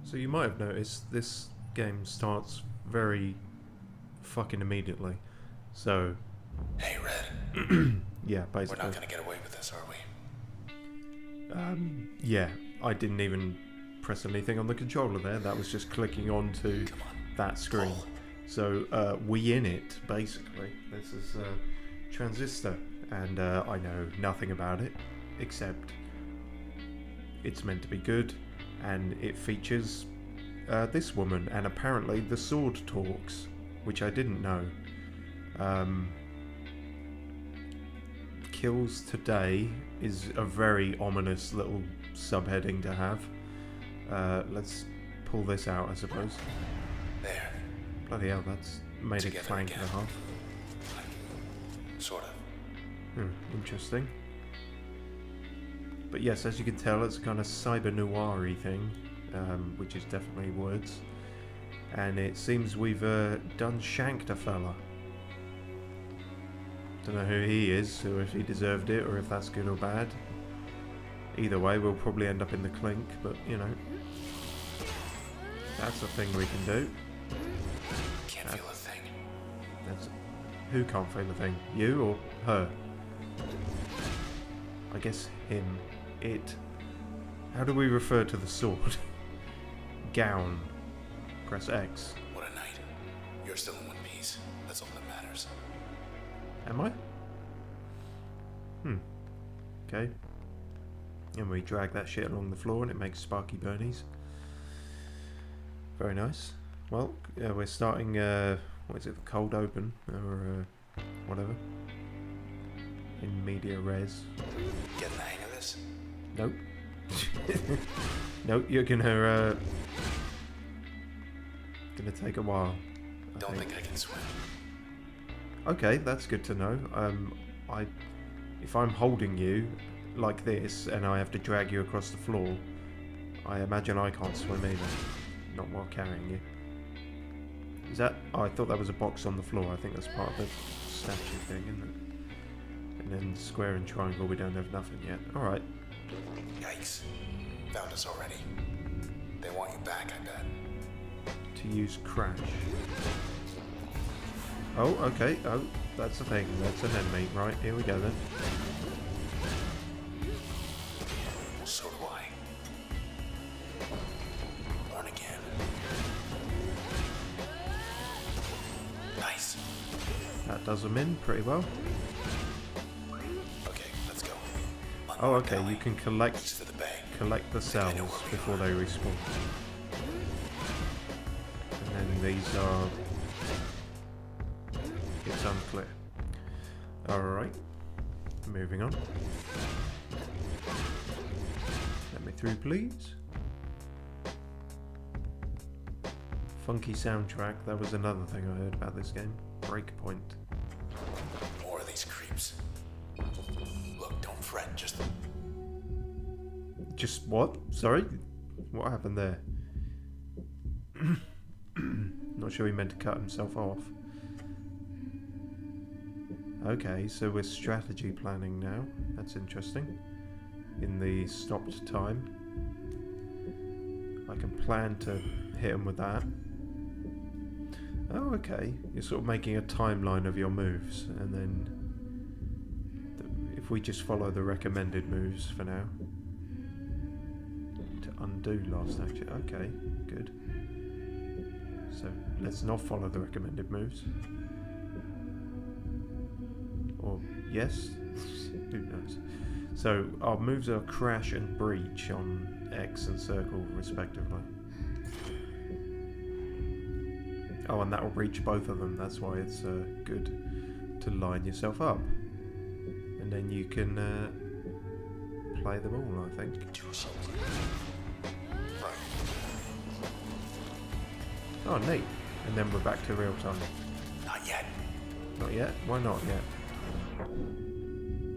So you might have noticed this game starts very fucking immediately. So Hey, Red. yeah, basically. We're not gonna get away with this, are we? Yeah, I didn't even press anything on the controller there. That was just clicking onto that screen. So we in it, basically. This is Transistor, and I know nothing about it, except it's meant to be good, and it features this woman, and apparently the sword talks, which I didn't know. Kills today is a very ominous little subheading to have. Let's pull this out, I suppose. There. Bloody hell, that's made it flank and a half. Sort of. Interesting. But yes, as you can tell, it's a kind of cyber noir-y thing, which is definitely words. And it seems we've done shanked a fella. Don't know who he is, or if he deserved it, or if that's good or bad. Either way, we'll probably end up in the clink, but you know, that's a thing we can do. Can't feel a thing. Who can't feel a thing? You or her? I guess him. It. How do we refer to the sword? Gown. Press X. What a night. You're still in one piece. That's all that matters. Am I? Okay. And we drag that shit along the floor and it makes sparky burnies. Very nice. Well, we're starting, what is it, the cold open, or whatever. In media res. Getting the hang of this? Nope. Nope, you're gonna take a while. Don't think I can swim. Okay, that's good to know. If I'm holding you like this and I have to drag you across the floor, I imagine I can't swim either. Not while carrying you. Is that? Oh, I thought that was a box on the floor. I think that's part of the statue thing, isn't it? And then square and triangle, we don't have nothing yet. Alright. Yikes. Found us already. They want you back, I bet. To use crash. Oh, okay. Oh, that's the thing. That's an enemy. Right, here we go then. So do I. Born again. Nice. That does them in pretty well. Okay, let's go. Oh, okay. You can collect To the bay. the cells before they respawn. And then these are... It's unclear. Alright. Moving on. Let me through, please. Funky soundtrack. That was another thing I heard about this game. Breakpoint. More of these creeps. Look, don't fret, Just what? Sorry? What happened there? Not sure he meant to cut himself off. Okay, so we're strategy planning now. That's interesting. In the stopped time. I can plan to hit him with that. Oh, okay. You're sort of making a timeline of your moves, and then if we just follow the recommended moves for now. To undo last action. Okay, good. So let's not follow the recommended moves. Or yes? Who knows? So our moves are crash and breach on X and circle respectively. Oh, and that will reach both of them. That's why it's good to line yourself up. And then you can play them all, I think. Oh, neat. And then we're back to real time. Not yet. Not yet? Why not yet?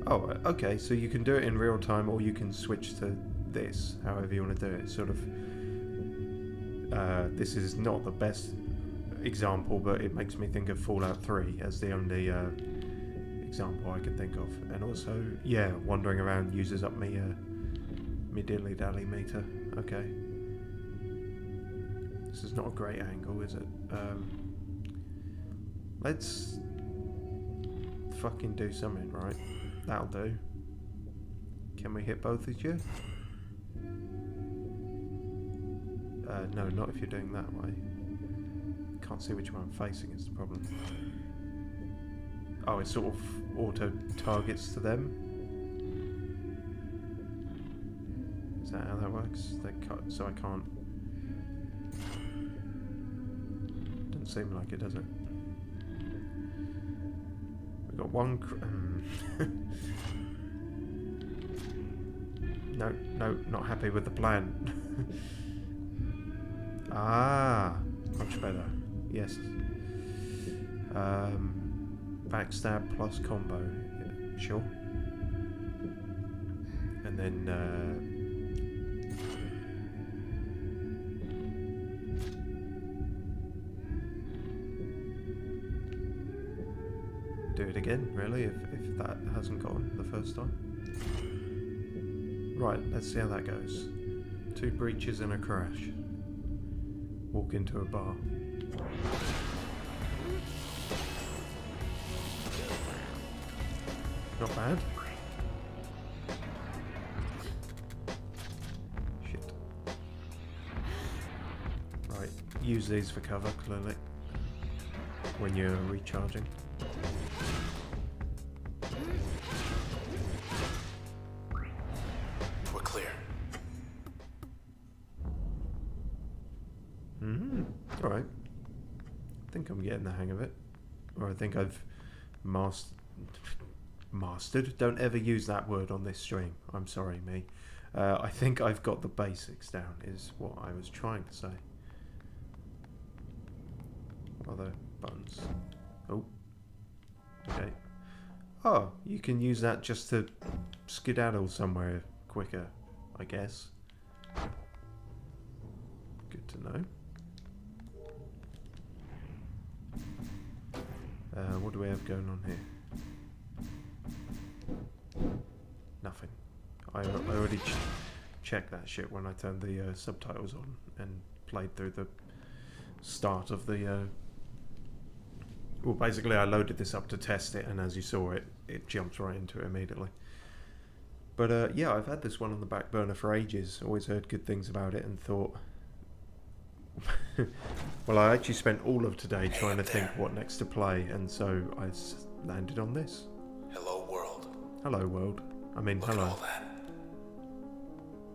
Oh, okay, so you can do it in real time, or you can switch to this, however you want to do it. Sort of, this is not the best example, but it makes me think of Fallout 3 as the only example I can think of. And also, yeah, wandering around uses up me dilly-dally meter. Okay. This is not a great angle, is it? Let's fucking do something, right? That'll do. Can we hit both of you? No, not if you're doing that way. Can't see which one I'm facing is the problem. Oh, it sort of auto-targets to them? Is that how that works? They cut, so I can't... Doesn't seem like it, does it? We've got one... No, not happy with the plan. Ah, much better. Yes. Backstab plus combo. Yeah, sure. And then do it again, really, if that hasn't gone the first time. Right, let's see how that goes. 2 breaches and a crash. Walk into a bar. Not bad. Shit. Right, use these for cover, clearly. When you're recharging. We're clear. Alright. I think I'm getting the hang of it. Or I think I've mastered. Don't ever use that word on this stream. I'm sorry, me. I think I've got the basics down, is what I was trying to say. Other buttons. Oh. Okay. Oh, you can use that just to skedaddle somewhere quicker, I guess. Good to know. What do we have going on here? Nothing. I already checked that shit when I turned the subtitles on and played through the start of the... Well, basically I loaded this up to test it, and as you saw it jumps right into it immediately. But yeah, I've had this one on the back burner for ages. Always heard good things about it and thought... Well, I actually spent all of today trying to think what next to play, and so I landed on this. Hello, world. Hello, world. I mean, Look hello. at all that.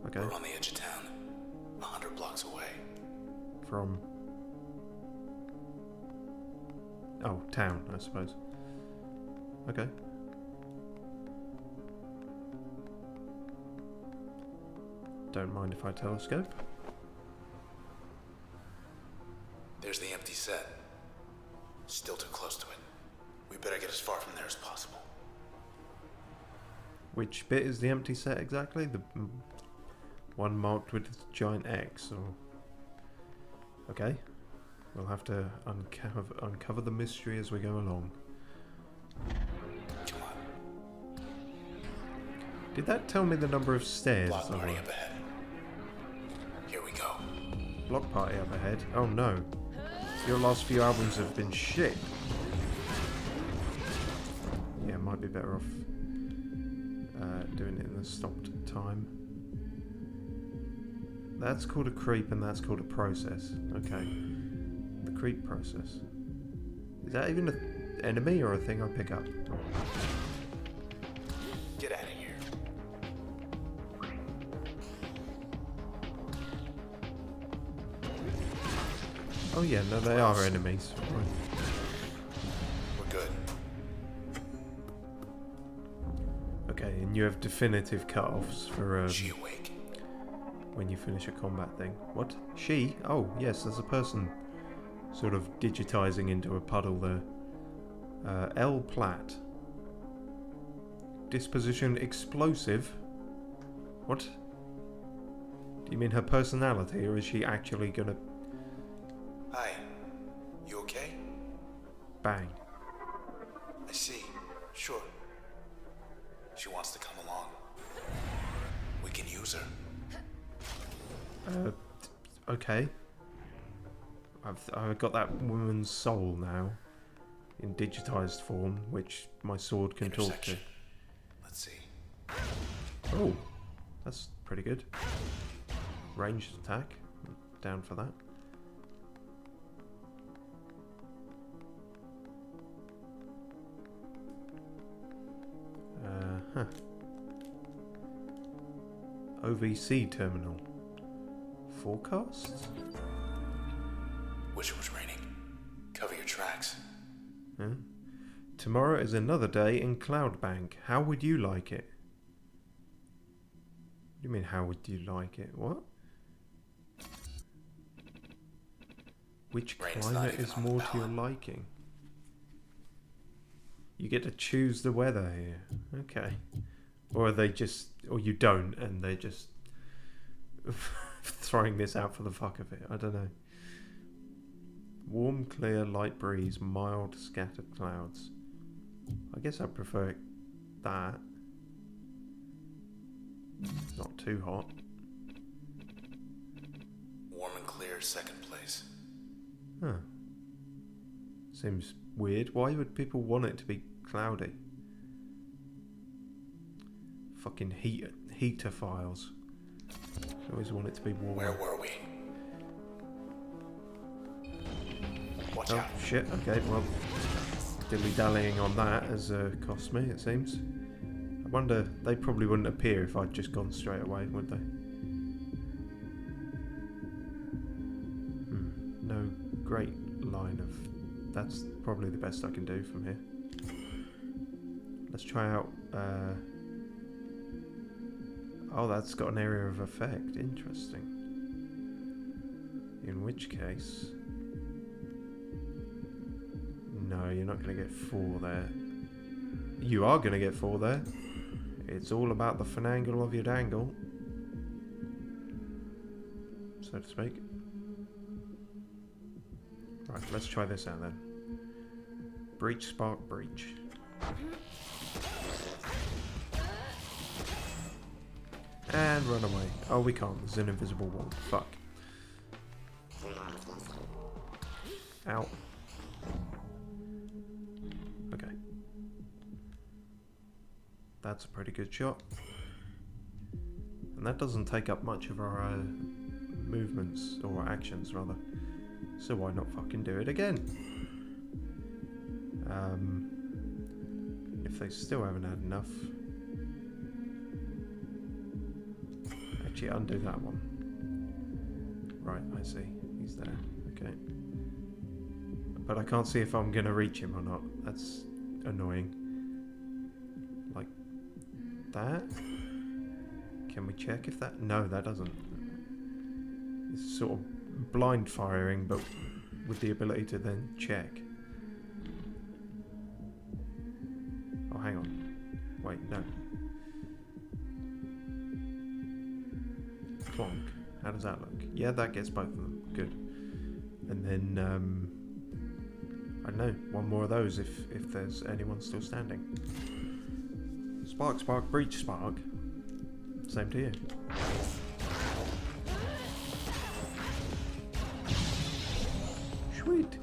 Okay. We're on the edge of town, 100 blocks away. From... Oh, town, I suppose. Okay. Don't mind if I telescope. There's the empty set. Still too close to it. We better get as far from there as possible. Which bit is the empty set exactly? The one marked with the giant X, or... Okay. We'll have to uncover the mystery as we go along. Come on. Did that tell me the number of stairs? Block party up ahead. Here we go. Block party up ahead? Oh no. Your last few albums have been shit. Yeah, might be better off doing it in the stopped time. That's called a creep and that's called a process. Okay. The creep process. Is that even an enemy or a thing I pick up? Get out of here. Oh yeah, no, they are enemies. We're good. Okay, and you have definitive cut-offs for She awake. when you finish a combat thing. What? She? Oh, yes, there's a person sort of digitizing into a puddle there. L. Platt. Disposition explosive? What? Do you mean her personality, or is she actually gonna... Hi. You okay? Bang. I see. Sure. She wants to come along. We can use her. Okay. I've got that woman's soul now in digitized form, which my sword can talk to. Let's see. Oh, that's pretty good. Ranged attack. Down for that. OVC terminal. Forecasts? Wish it was raining. Cover your tracks. Huh? Tomorrow is another day in Cloudbank. How would you like it? What do you mean, how would you like it? What? Which climate is more to your liking? You get to choose the weather here. Okay. Or are they just... Or you don't, and they're just... throwing this out for the fuck of it. I don't know. Warm, clear, light breeze, mild, scattered clouds. I guess I prefer that. Not too hot. Warm and clear, second place. Huh. Seems weird. Why would people want it to be cloudy? Fucking heater files. I always want it to be warm. Where were we? Watch out. Shit. Okay, well, dilly-dallying on that has cost me, it seems. I wonder, they probably wouldn't appear if I'd just gone straight away, would they? No great line of... That's probably the best I can do from here. Let's try out... Oh, that's got an area of effect. Interesting. In which case... No, you're not going to get 4 there. You are going to get 4 there. It's all about the finagle of your dangle, so to speak. Right, let's try this out then. Breach, spark, breach. And run away. Oh, we can't. There's an invisible wall. Fuck. Ow. Okay. That's a pretty good shot. And that doesn't take up much of our movements, or actions rather. So why not fucking do it again? If they still haven't had enough. Actually, undo that one. Right, I see. He's there. Okay. But I can't see if I'm going to reach him or not. That's annoying. Like that? Can we check if that... No, that doesn't. It's sort of blind firing, but with the ability to then check. Oh, hang on. Wait, no. Clonk. How does that look? Yeah, that gets both of them. Good. And then, I don't know, one more of those if there's anyone still standing. Spark, spark, breach, spark. Same to you. Sweet.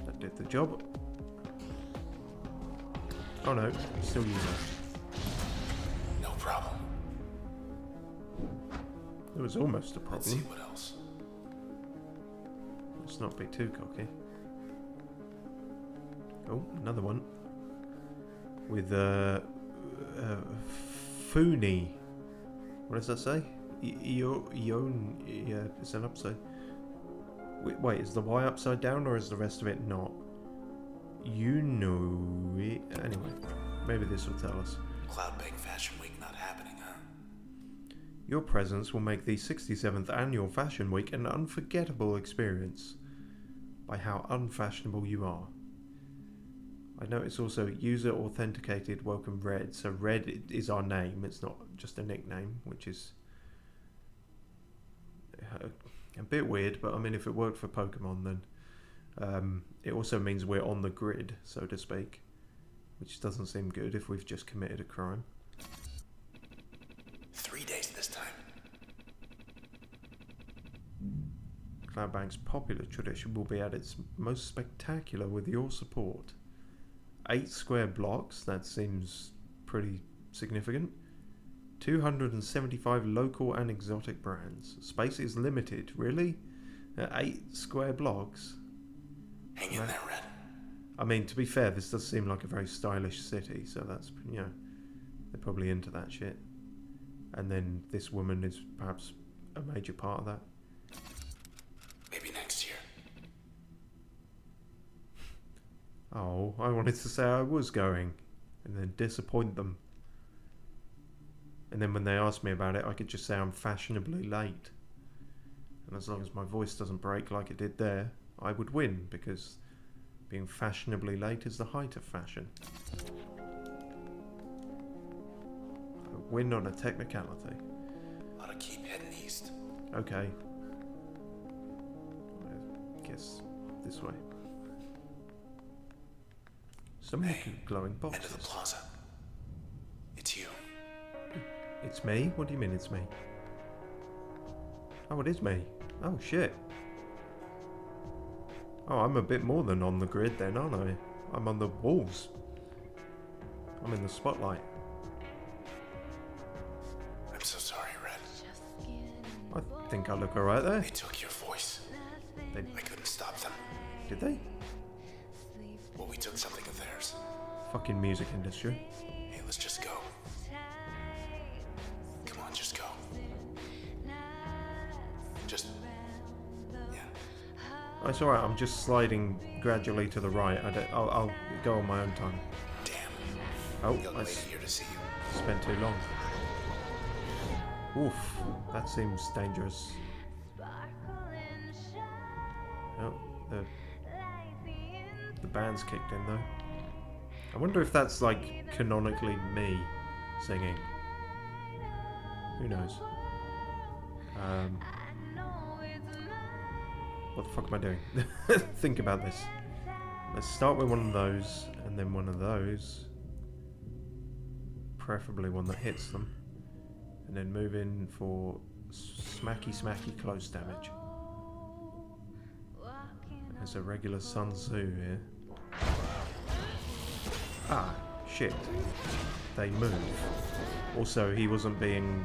That did the job. Oh no, still you left. No problem. It was almost a problem. Let's see what else. Let's not be too cocky. Oh, another one. With Funi. What does that say? Yon. Yeah, it's an upside. Wait, is the Y upside down or is the rest of it not? You know it. Anyway, maybe this will tell us. Cloudbank Fashion Week not happening, huh? Your presence will make the 67th Annual Fashion Week an unforgettable experience by how unfashionable you are. I notice also user authenticated welcome Red. So Red is our name, it's not just a nickname, which is a bit weird, but I mean if it worked for Pokemon then it also means we're on the grid, so to speak, which doesn't seem good if we've just committed a crime. 3 days this time. Cloudbank's popular tradition will be at its most spectacular with your support. 8 square blocks, that seems pretty significant. 275 local and exotic brands. Space is limited, really? 8 square blocks? Hang in there, Red. I mean, to be fair, this does seem like a very stylish city, so that's, you know, they're probably into that shit. And then this woman is perhaps a major part of that. Maybe next year. Oh, I wanted to say I was going, and then disappoint them. And then when they asked me about it, I could just say I'm fashionably late. And as long as my voice doesn't break like it did there, I would win, because being fashionably late is the height of fashion. I win on a technicality. Ought to keep heading east. Okay. I guess this way. Some glowing End of the boxes. plaza. It's you. It's me? What do you mean it's me? Oh, it is me. Oh, shit. Oh, I'm a bit more than on the grid then, aren't I? I'm on the walls. I'm in the spotlight. I'm so sorry, Red. I think I look alright there. They took your voice. They, I couldn't stop them. did they? Well, we took something of theirs. Fucking music industry. Hey, let's just go. Come on, just go. Just... yeah. Oh, it's alright, I'm just sliding gradually to the right. I'll go on my own time. Damn. Oh, Young I lady here to see you. spent too long. Oof, that seems dangerous. Oh, the band's kicked in though. I wonder if that's like canonically me singing. Who knows? What the fuck am I doing? Think about this. Let's start with one of those, and then one of those. Preferably one that hits them. And then move in for smacky close damage. There's a regular Sun Tzu here. Ah, shit. They move. Also, he wasn't being...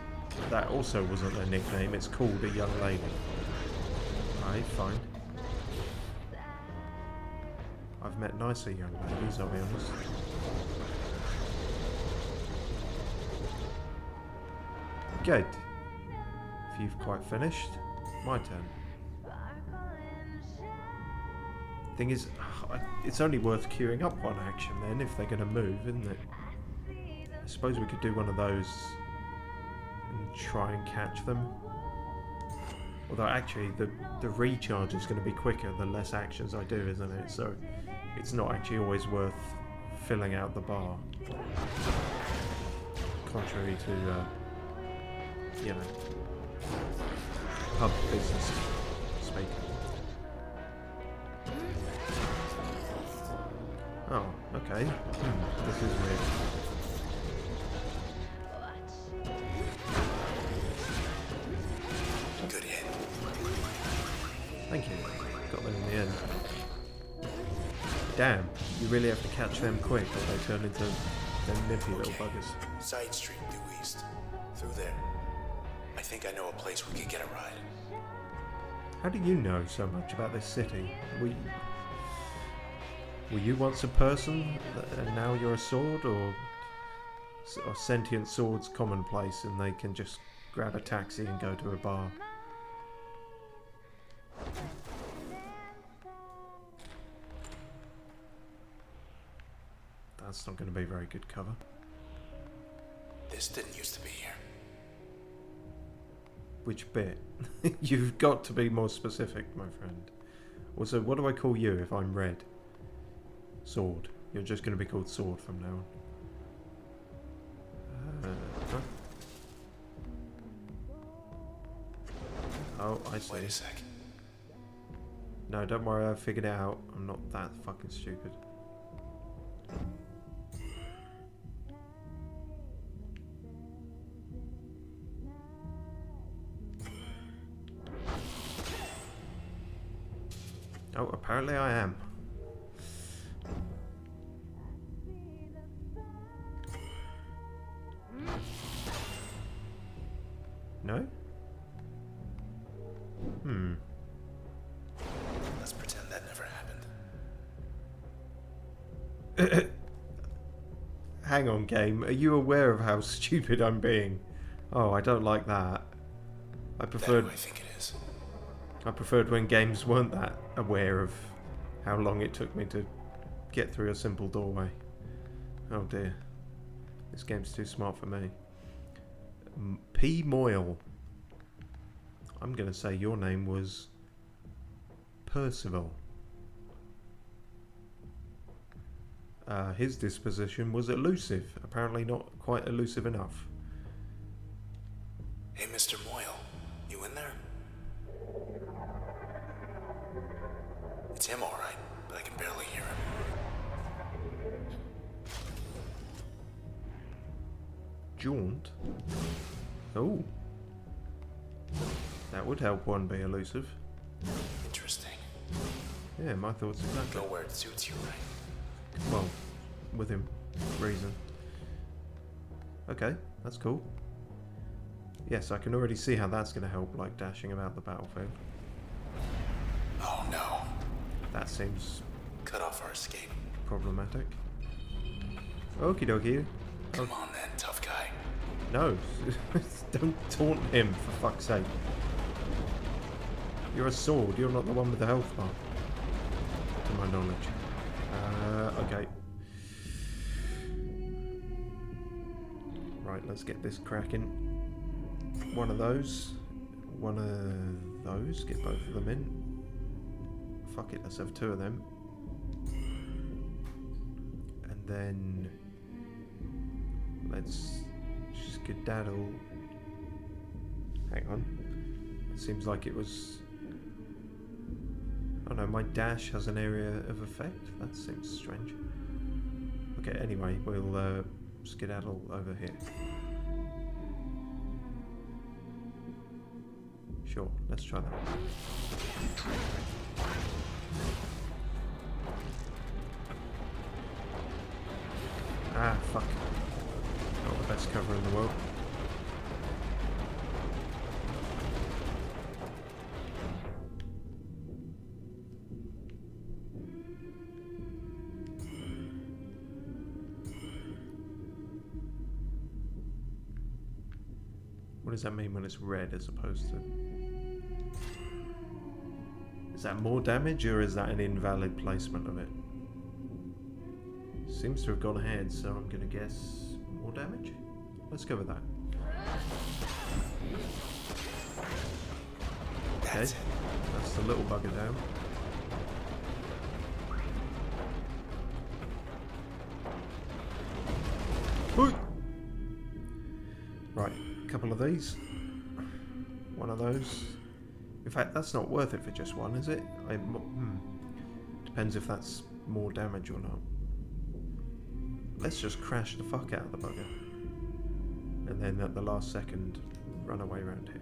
That also wasn't their nickname. It's called a young lady. Alright, fine. I've met nicer young ladies, I'll be honest. Good. If you've quite finished, my turn. Thing is, it's only worth queuing up one action then if they're going to move, isn't it? I suppose we could do one of those and try and catch them. Although actually the recharge is going to be quicker the less actions I do, isn't it? So it's not actually always worth filling out the bar. Contrary to, you know, pub business speak. Oh, okay. This is weird. Good hit. Thank you. Got them in the end. Damn, you really have to catch them quick or they turn into them nippy little buggers. Side street due east. Through there. I think I know a place we can get a ride. How do you know so much about this city? Were you once a person and now you're a sword, or are sentient swords commonplace and they can just grab a taxi and go to a bar? That's not going to be very good cover. This didn't used to be here. Which bit? You've got to be more specific, my friend. Also, what do I call you if I'm red? Sword. You're just going to be called Sword from now on. Oh, I see. Wait a sec. No, don't worry, I've figured it out. I'm not that fucking stupid. Oh, apparently I am. No? Let's pretend that never happened. Hang on, game. Are you aware of how stupid I'm being? Oh, I don't like that. I preferred. That who I think it is. I preferred when games weren't that aware of how long it took me to get through a simple doorway. Oh dear. This game's too smart for me. P. Moyle. I'm going to say your name was Percival. His disposition was elusive. Apparently not quite elusive enough. Hey, Mr. Moyle. You in there? It's him, all right, but I can barely hear him. Jaunt? Oh. That would help one be elusive. Interesting. Yeah, my thoughts exactly. Go where it suits you, right? Well, within reason. Okay, that's cool. Yes, I can already see how that's going to help, like dashing about the battlefield. Oh no. That seems Cut off our escape. problematic. Okie dokie. Come on then, tough guy. No, don't taunt him, for fuck's sake. You're a sword, you're not the one with the health bar. To my knowledge. Okay. Right, let's get this cracking. One of those. One of those. Get both of them in. Fuck it, let's have two of them. And then let's skedaddle. Hang on. It seems like it was... Oh no, my dash has an area of effect? That seems strange. Okay, anyway, we'll skedaddle over here. Sure, let's try that. Ah, fuck. Not the best cover in the world. What does that mean when it's red as opposed to... Is that more damage or is that an invalid placement of it? Seems to have gone ahead, so I'm going to guess more damage? Let's go with that. Okay, that's the little bugger down. Hoi! Right, a couple of these. One of those. In fact, that's not worth it for just one, is it? Depends if that's more damage or not. Let's just crash the fuck out of the bugger. And then at the last second, run away around here.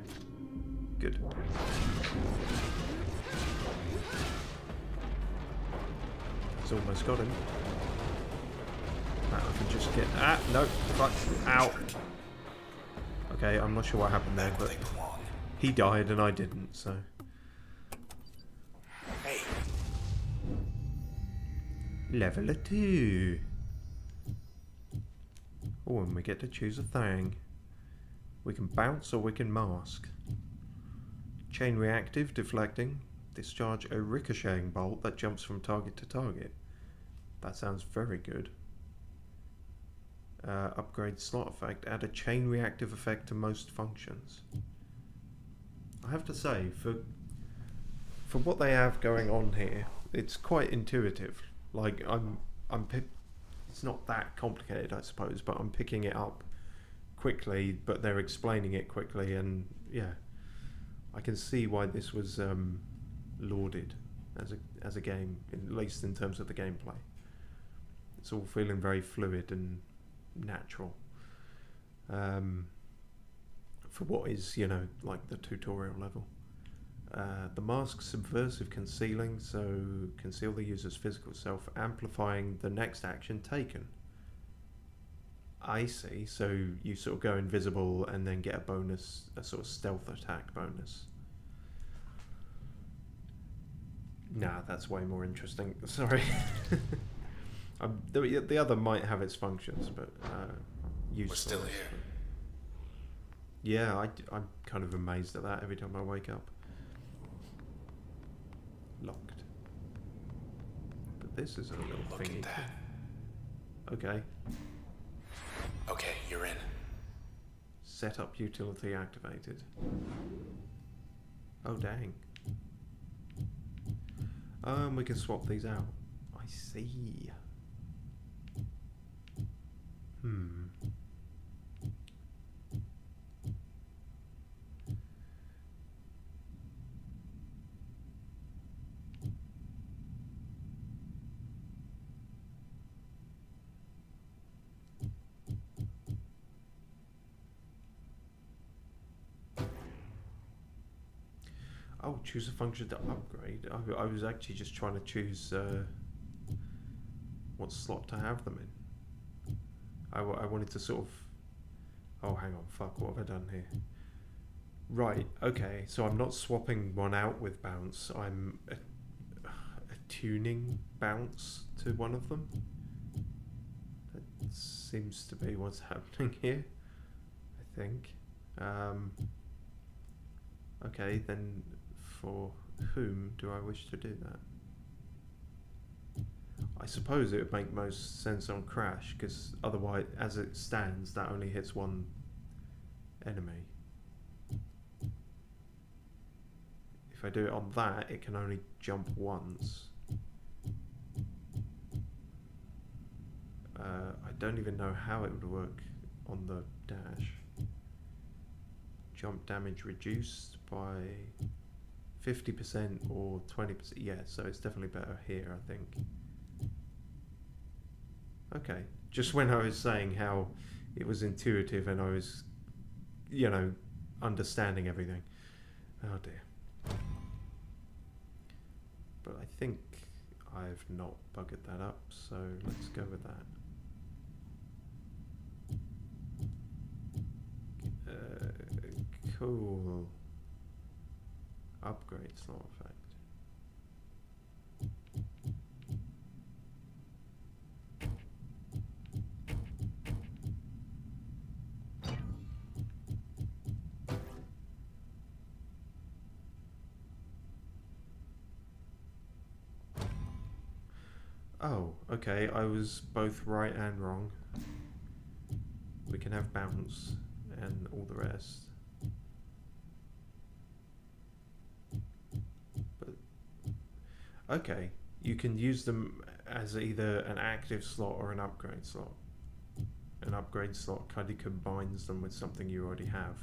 Good. It's almost got him. Right, I can just get... Ah, no, fuck, ow. Okay, I'm not sure what happened there, but he died and I didn't, so... Hey. Level 2. Oh, and we get to choose a thing. We can bounce or we can mask. Chain reactive, deflecting. Discharge a ricocheting bolt that jumps from target to target. That sounds very good. Upgrade slot effect. Add a chain reactive effect to most functions. I have to say, for what they have going on here, it's quite intuitive. Like it's not that complicated, I suppose, but I'm picking it up quickly, but they're explaining it quickly, and yeah, I can see why this was lauded as a game, at least in terms of the gameplay. It's all feeling very fluid and natural for what is, you know, like the tutorial level. The mask's subversive concealing, so conceal the user's physical self, amplifying the next action taken. I see, so you sort of go invisible and then get a bonus, a sort of stealth attack bonus. Nah, that's way more interesting. Sorry. The other might have its functions, but We're still here. Yeah, I'm kind of amazed at that every time I wake up. Locked. But this is a little Look thingy. at that. Okay. Okay, you're in. Setup utility activated. Oh dang. We can swap these out. I see. Oh, choose a function to upgrade. I was actually just trying to choose what slot to have them in. I wanted to sort of... Oh, hang on, fuck, what have I done here? Right, okay, so I'm not swapping one out with bounce, I'm attuning bounce to one of them. That seems to be what's happening here, I think. Okay, then for whom do I wish to do that? I suppose it would make most sense on Crash, because otherwise, as it stands, that only hits one enemy. If I do it on that, it can only jump once. I don't even know how it would work on the dash. Jump damage reduced by 50% or 20%. Yeah, so it's definitely better here, I think. Okay, just when I was saying how it was intuitive and I was, you know, understanding everything. Oh dear. But I think I've not buggered that up, so let's go with that. Cool. Upgrade slot effect. Oh, okay, I was both right and wrong. We can have bounce and all the rest. But okay, you can use them as either an active slot or an upgrade slot. An upgrade slot kind of combines them with something you already have.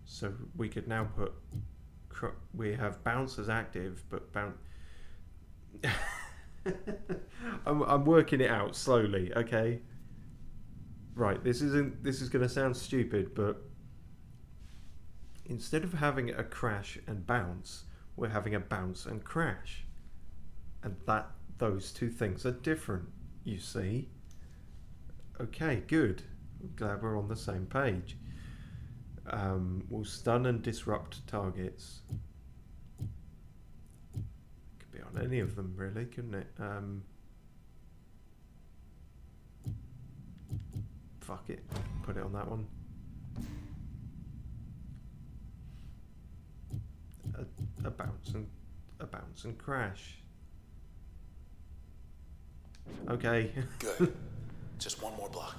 So we could now put, we have bounce as active, but bounce. I'm working it out slowly, okay? Right, this is going to sound stupid, but instead of having a crash and bounce, we're having a bounce and crash. And those two things are different, you see. Okay, good. I'm glad we're on the same page. We'll stun and disrupt targets. Could be on any of them, really, couldn't it? Fuck it. Put it on that one. A bounce and crash. Okay. Good. Just one more block.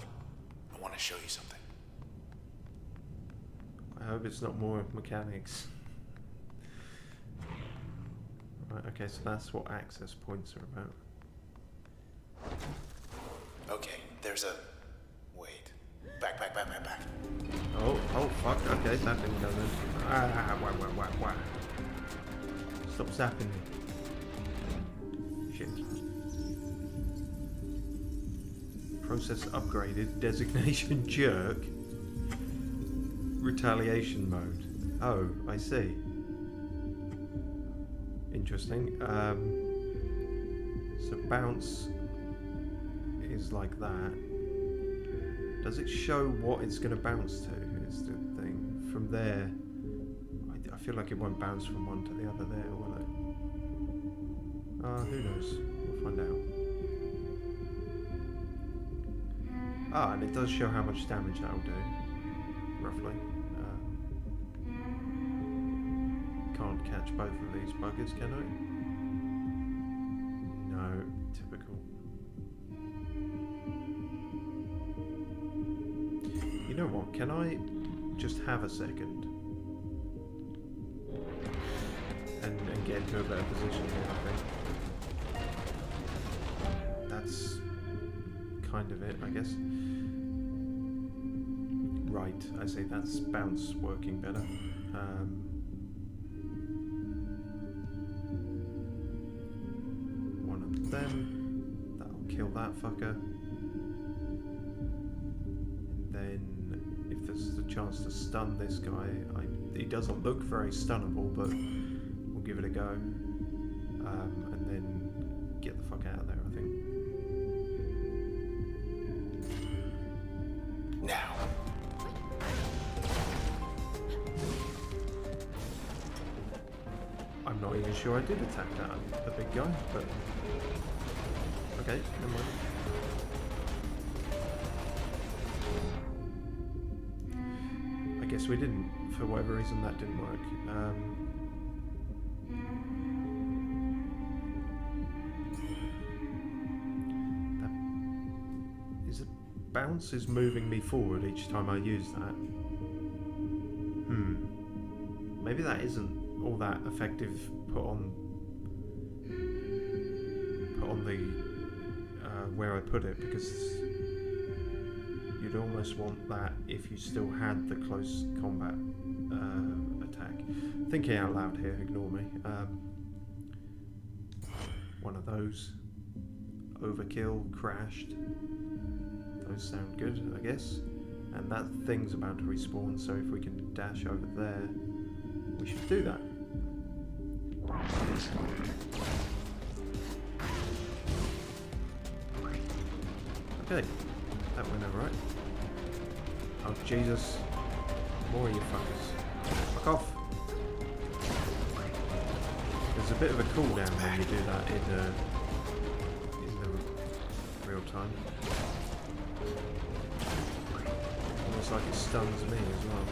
I want to show you something. I hope it's not more mechanics. Right, okay, so that's what access points are about. Okay, there's a... Wait. Back. Oh, fuck, okay, that didn't go then. Wah. Stop zapping me. Shit. Process upgraded. Designation jerk. retaliation mode. Oh, I see. Interesting. So bounce is like that. Does it show what it's going to bounce to? Is the thing. From there, I feel like it won't bounce from one to the other there, will it? Who knows? We'll find out. Ah, and it does show how much damage that'll do, roughly. Can't catch both of these buggers, can I? No, typical. You know what, can I just have a second? And get into a better position here, I think. That's kind of it, I guess. Right, I see, that's bounce working better. One of them, that'll kill that fucker. And then, if there's a chance to stun this guy, he doesn't look very stunnable, but we'll give it a go. And then get the fuck out of there, I think. Now. I'm not even sure I did attack the big guy, but okay, never mind. I guess we didn't. For whatever reason, that didn't work. Bounce is moving me forward each time I use that. Maybe that isn't all that effective put on the where I put it, because you'd almost want that if you still had the close combat attack. Thinking out loud here, ignore me. One of those. Overkill, crashed. Those sound good, I guess. And that thing's about to respawn, so if we can dash over there, we should do that. Okay, that went alright. Oh Jesus, more of you fuckers. Fuck off. There's a bit of a cooldown when you do that in the real time. Almost like it stuns me as well.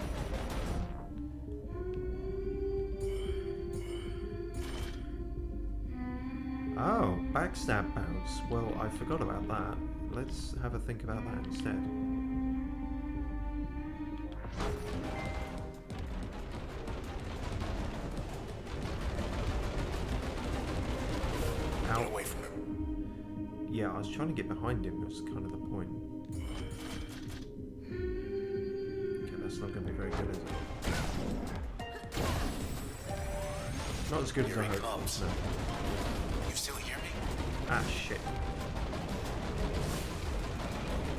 Oh, backstab bounce. Well, I forgot about that. Let's have a think about that instead. Out away from him. Yeah, I was trying to get behind him. Was kind of the point. Okay, that's not going to be very good, is it? Not as good as I hoped. No. You still hear me? Ah, shit.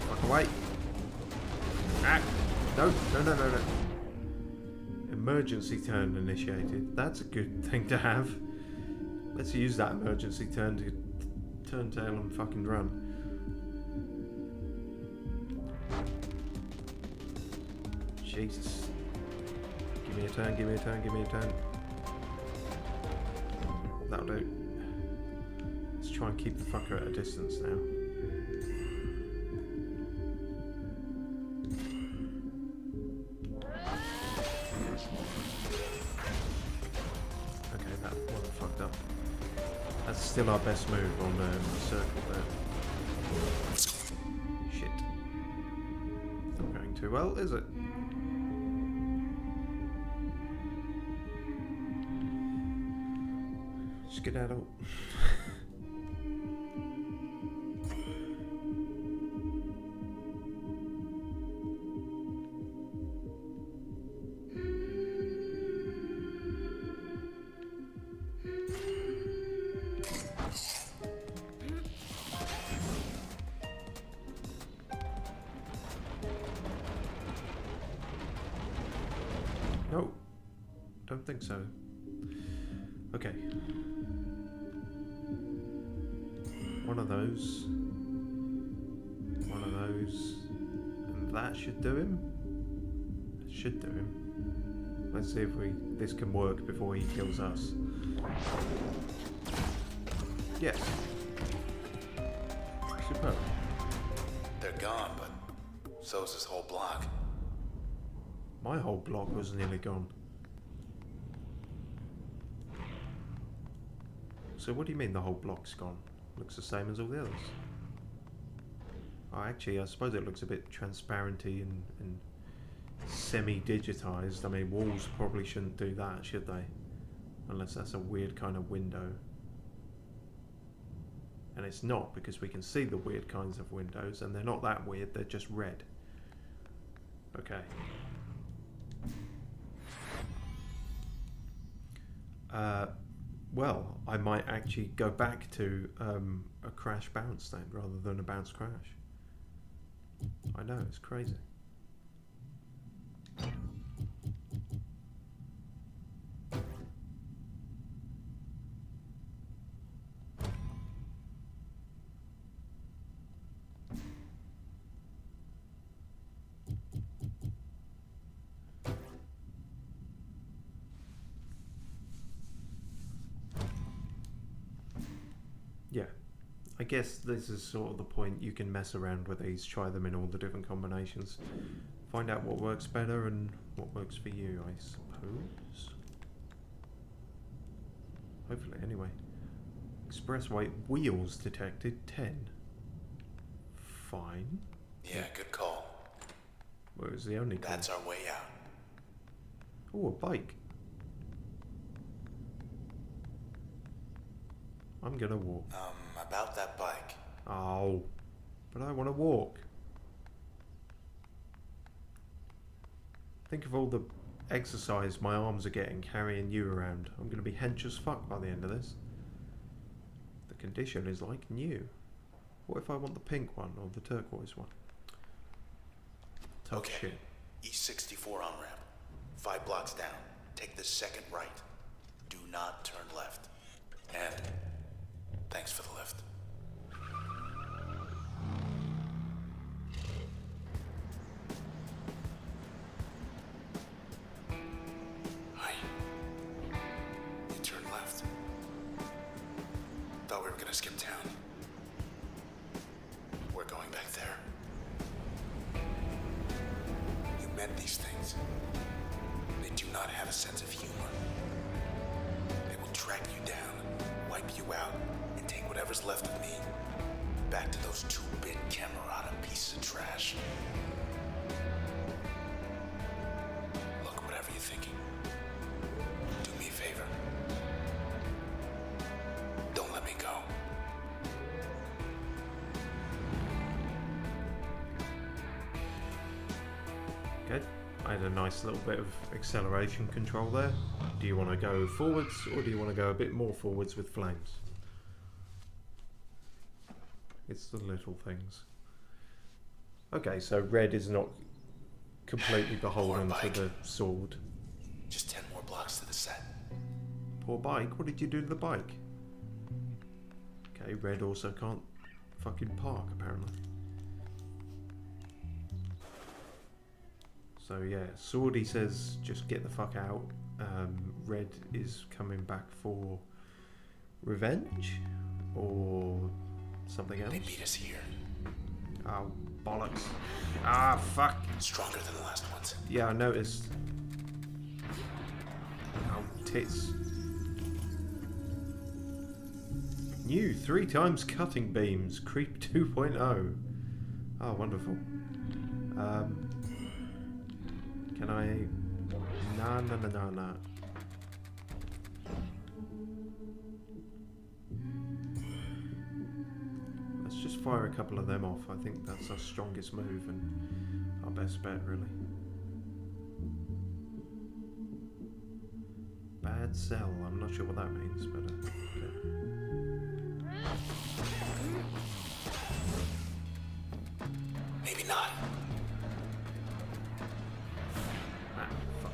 Fuck away. Ah! No. Emergency turn initiated. That's a good thing to have. Let's use that emergency turn to turn tail and fucking run. Jesus. Give me a turn, give me a turn, give me a turn. That'll do. Let's try and keep the fucker at a distance now. Okay, that one fucked up. That's still our best move on the circle there. Shit. Not going too well, is it? Skedaddle. Don't think so. Okay. One of those. One of those. And that should do him. It should do him. Let's see if this can work before he kills us. Yes. Superb. They're gone, but so's this whole block. My whole block was nearly gone. So what do you mean the whole block's gone? Looks the same as all the others. Oh, actually, I suppose it looks a bit transparenty and semi-digitized. I mean, walls probably shouldn't do that, should they? Unless that's a weird kind of window. And it's not, because we can see the weird kinds of windows, and they're not that weird, they're just red. Okay. Well, I might actually go back to a crash bounce then, rather than a bounce crash. I know, it's crazy. Yeah, I guess this is sort of the point. You can mess around with these, try them in all the different combinations, find out what works better and what works for you, I suppose. Hopefully, anyway. Expressway wheels detected, 10. Fine. Yeah, good call. Well, it was the only call. That's our way out. Oh, a bike. I'm gonna walk. About that bike. Oh, but I want to walk. Think of all the exercise my arms are getting carrying you around. I'm going to be hench as fuck by the end of this. The condition is like new. What if I want the pink one or the turquoise one? Tough okay. shit. East 64 on ramp. 5 blocks down. Take the second right. Do not turn left. And thanks for the lift. Hi. You turn left. Thought we were gonna skip town. We're going back there. You meant these things. They do not have a sense of humor. They will track you down, wipe you out, and take whatever's left of me back to those 2-bit Camerata pieces of trash. Look, whatever you're thinking, do me a favor. Don't let me go. Okay, I had a nice little bit of acceleration control there. Do you want to go forwards or do you want to go a bit more forwards with flames? It's the little things. Okay, so red is not completely beholden to the sword. Just 10 more blocks to the set. Poor bike, what did you do to the bike? Okay, red also can't fucking park apparently. So yeah, Swordy says just get the fuck out. Red is coming back for revenge or something else. They beat us here. Oh, bollocks. Ah, fuck. Stronger than the last ones. Yeah, I noticed. Oh, tits. New 3 times cutting beams. Creep 2.0. Oh, wonderful. Can I... Nah. Let's just fire a couple of them off. I think that's our strongest move and our best bet, really. Bad sell. I'm not sure what that means, but okay. Maybe not. Ah, fuck.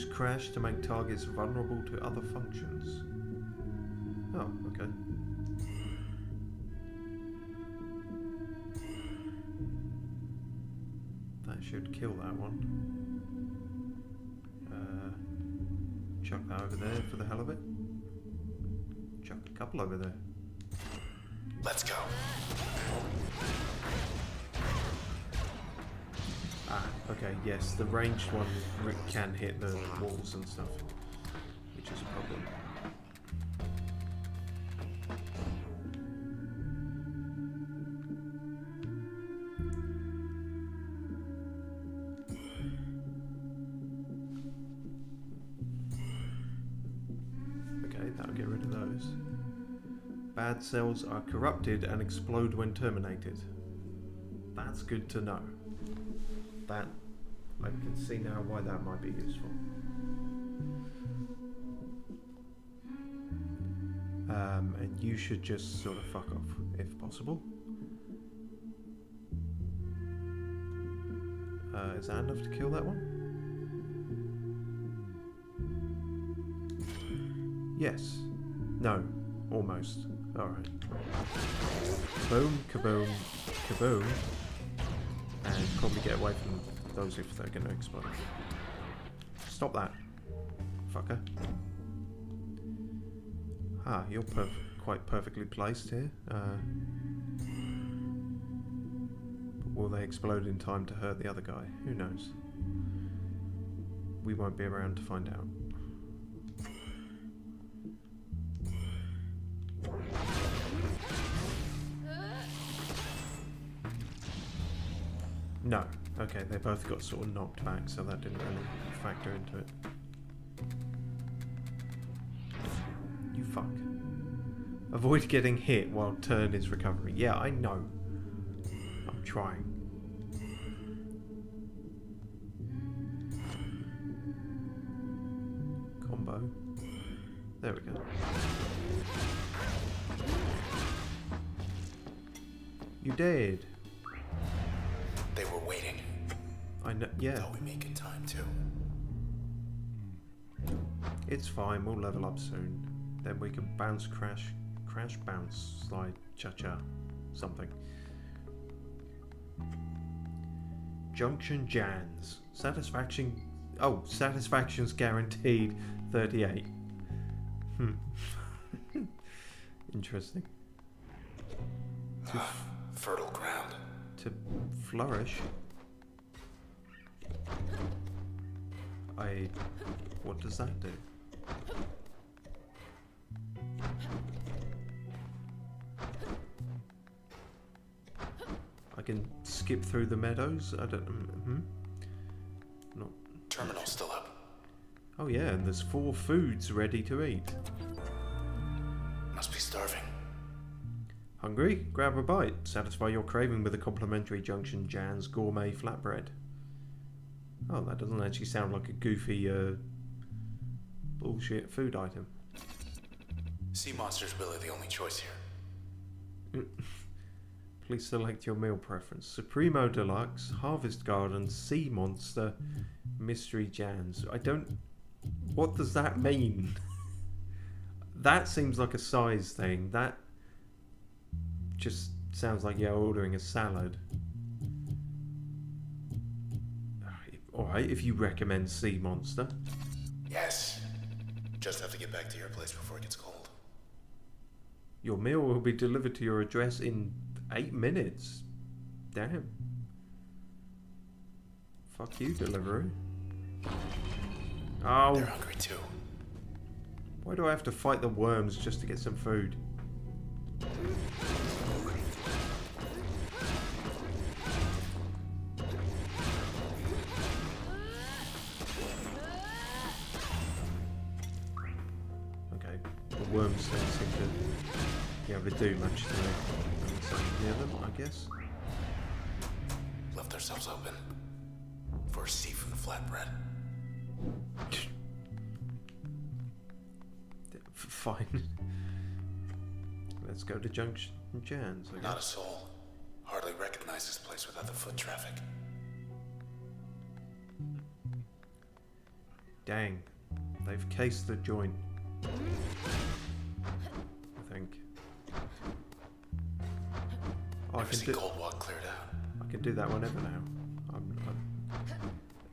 Use crash to make targets vulnerable to other functions. Oh, okay. That should kill that one. Chuck that over there for the hell of it. Chuck a couple over there. Let's go. Ah, okay, yes, the ranged one can hit the walls and stuff, which is a problem. Okay, that'll get rid of those. Bad cells are corrupted and explode when terminated. That's good to know. That, I can see now why that might be useful. And you should just sort of fuck off, if possible. Is that enough to kill that one? Yes. No. Almost. Alright. Kaboom, kaboom, kaboom. And probably get away from those if they're going to explode. Stop that, fucker. Ah, you're quite perfectly placed here. Will they explode in time to hurt the other guy? Who knows? We won't be around to find out. No. Okay, they both got sort of knocked back, so that didn't really factor into it. You fuck. Avoid getting hit while turn is recovering. Yeah, I know. I'm trying. Combo. There we go. You did. They were waiting. I know, yeah. Thought we make it time too. It's fine, we'll level up soon. Then we can bounce, crash, bounce, slide, cha-cha, something. Junction Jans. Satisfaction. Oh, satisfaction's guaranteed 38. Interesting. Fertile ground. To flourish. What does that do? I can skip through the meadows. I don't. Not. Terminal's still up. Oh yeah, and there's 4 foods ready to eat. Must be starving. Hungry? Grab a bite. Satisfy your craving with a complimentary Junction Jan's gourmet flatbread. Oh, that doesn't actually sound like a goofy, bullshit food item. Sea monster's really the only choice here. Please select your meal preference. Supremo Deluxe, Harvest Garden, Sea Monster, Mystery Jans. I don't... What does that mean? That seems like a size thing. That just sounds like you're ordering a salad. Alright, if you recommend Sea Monster. Yes. Just have to get back to your place before it gets cold. Your meal will be delivered to your address in 8 minutes. Damn. Fuck you, delivery. Oh. They're hungry too. Why do I have to fight the worms just to get some food? Okay, the worms don't seem to be able to do much to me. Near them, I guess. Left ourselves open for a seafood flatbread. Fine. Let's go to Junction Jan's, I guess. Not a soul. Hardly recognize this place without the foot traffic. Dang. They've cased the joint. I think. Oh, Never seen Cold Walk cleared out. I can do that whenever now.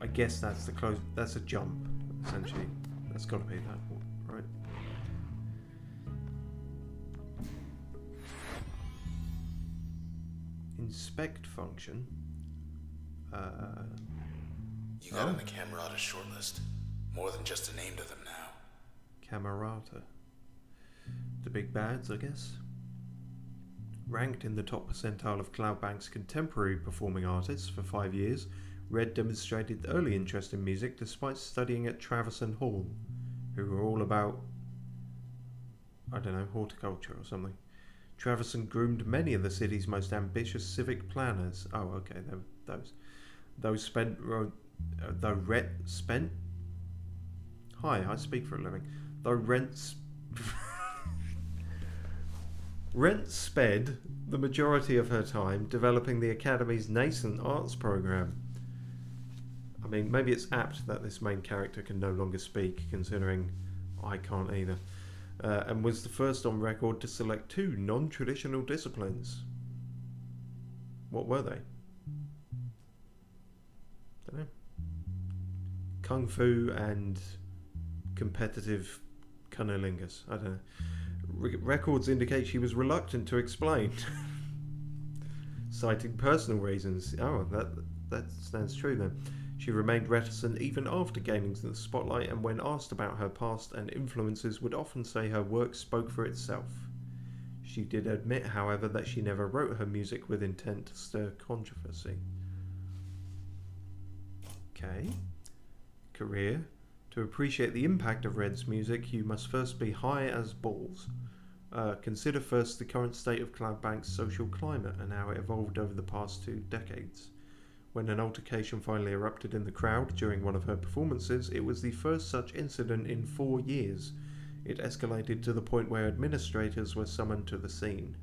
I guess that's the close. That's a jump, essentially. That's got to be that, right? Inspect function. You got on the Camerata shortlist. More than just a name to them now. Camerata. The big bads, I guess. Ranked in the top percentile of Cloudbank's contemporary performing artists for 5 years, Red demonstrated early interest in music despite studying at Traverson Hall, who were all about, I don't know, horticulture or something. Traverson groomed many of the city's most ambitious civic planners. Oh, okay, those. Those spent. Though Red spent. Hi, I speak for a living. Though Rent sped the majority of her time developing the Academy's nascent arts program. I mean, maybe it's apt that this main character can no longer speak, considering I can't either. And was the first on record to select 2 non-traditional disciplines. What were they? Don't know. Kung Fu and competitive cunnilingus. I don't know. Records indicate she was reluctant to explain, citing personal reasons. Oh, that stands true then. She remained reticent even after gaining the spotlight, and when asked about her past and influences, would often say her work spoke for itself. She did admit, however, that she never wrote her music with intent to stir controversy. Okay. Career. To appreciate the impact of Red's music, you must first be high as balls. Consider first the current state of Cloudbank's social climate and how it evolved over the past 2 decades. When an altercation finally erupted in the crowd during one of her performances, it was the first such incident in 4 years. It escalated to the point where administrators were summoned to the scene.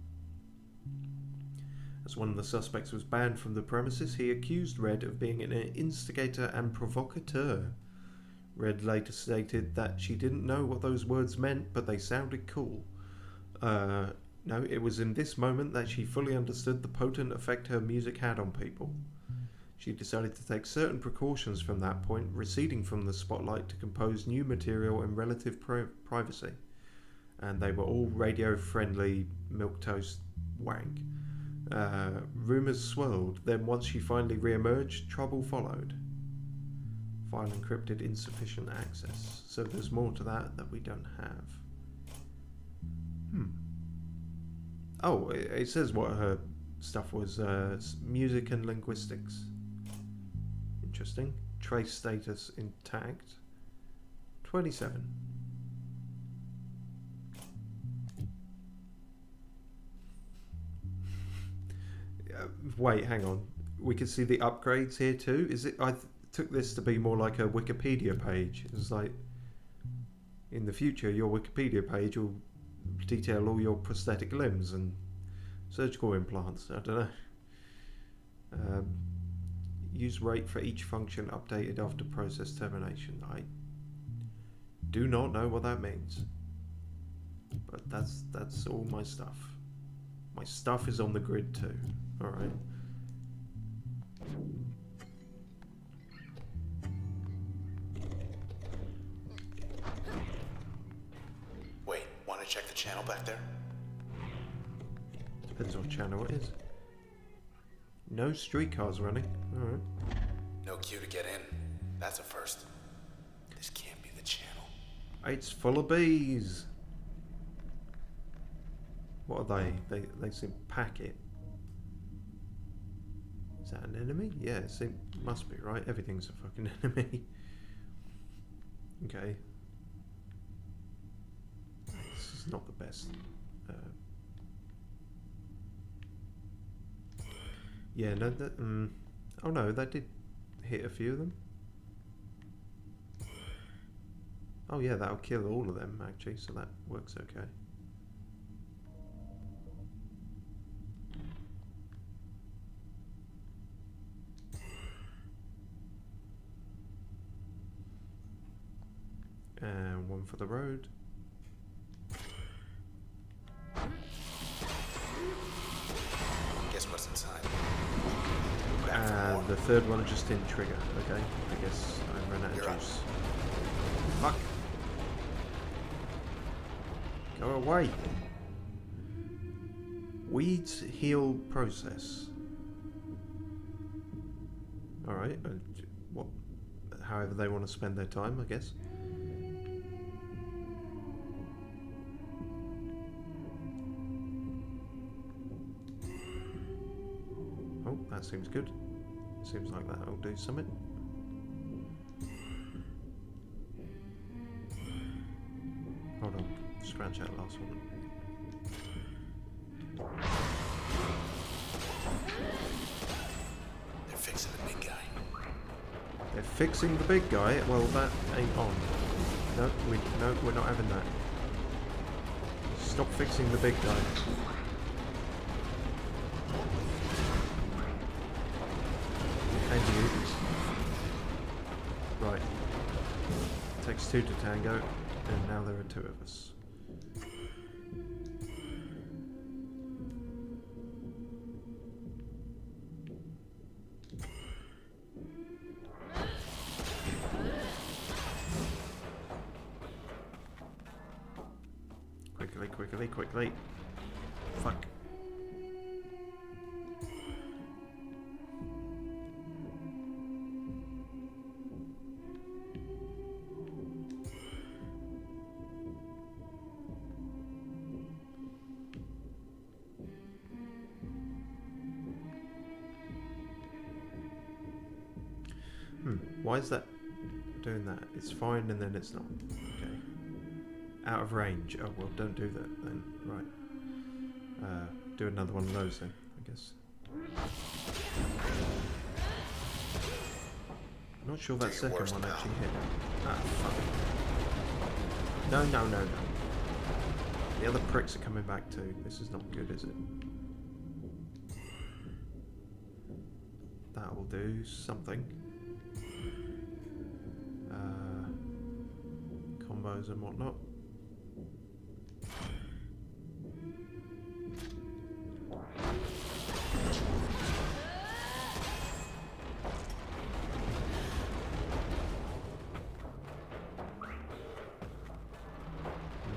As one of the suspects was banned from the premises, he accused Red of being an instigator and provocateur. Red later stated that she didn't know what those words meant, but they sounded cool. No, it was in this moment that she fully understood the potent effect her music had on people. She decided to take certain precautions from that point, receding from the spotlight to compose new material in relative privacy. And they were all radio-friendly milquetoast wank. Rumours swirled, then once she finally re-emerged, trouble followed. File encrypted, insufficient access. So there's more to that we don't have. Oh, it says what her stuff was. Music and linguistics. Interesting. Trace status intact. 27. Wait, hang on. We can see the upgrades here too. Is it? I took this to be more like a Wikipedia page. It's like, in the future, your Wikipedia page will detail all your prosthetic limbs and surgical implants. I don't know. Use rate for each function updated after process termination. I do not know what that means, but that's all my stuff. My stuff is on the grid too. All right. Wait, want to check the channel back there? Depends what channel it is. No streetcars running. Alright. No queue to get in. That's a first. This can't be the channel. It's full of bees. What are they? They seem packet. Is that an enemy? Yeah, it must be, right? Everything's a fucking enemy. Okay. This is not the best. Yeah, no, oh no, that did hit a few of them. Oh yeah, that'll kill all of them actually, so that works okay. and one for the road. Guess what's inside? And the third one just didn't trigger. Okay, I guess I ran out of juice. Fuck! Go away! Weeds heal process. Alright, what? However they want to spend their time, I guess. Oh, that seems good. Seems like that'll do something. Hold on, scratch that last one. They're fixing the big guy. They're fixing the big guy? Well, that ain't on. No, we're not having that. Stop fixing the big guy. And you. Right. Takes two to tango, and now there are two of us. Quickly. Fuck. Why is that doing that? It's fine and then it's not. Okay. Out of range. Oh, well, don't do that then. Right. Do another one of those then, I guess. I'm not sure that second one actually hit. Ah, fuck. No. The other pricks are coming back too. This is not good, is it? That will do something. Combos and whatnot.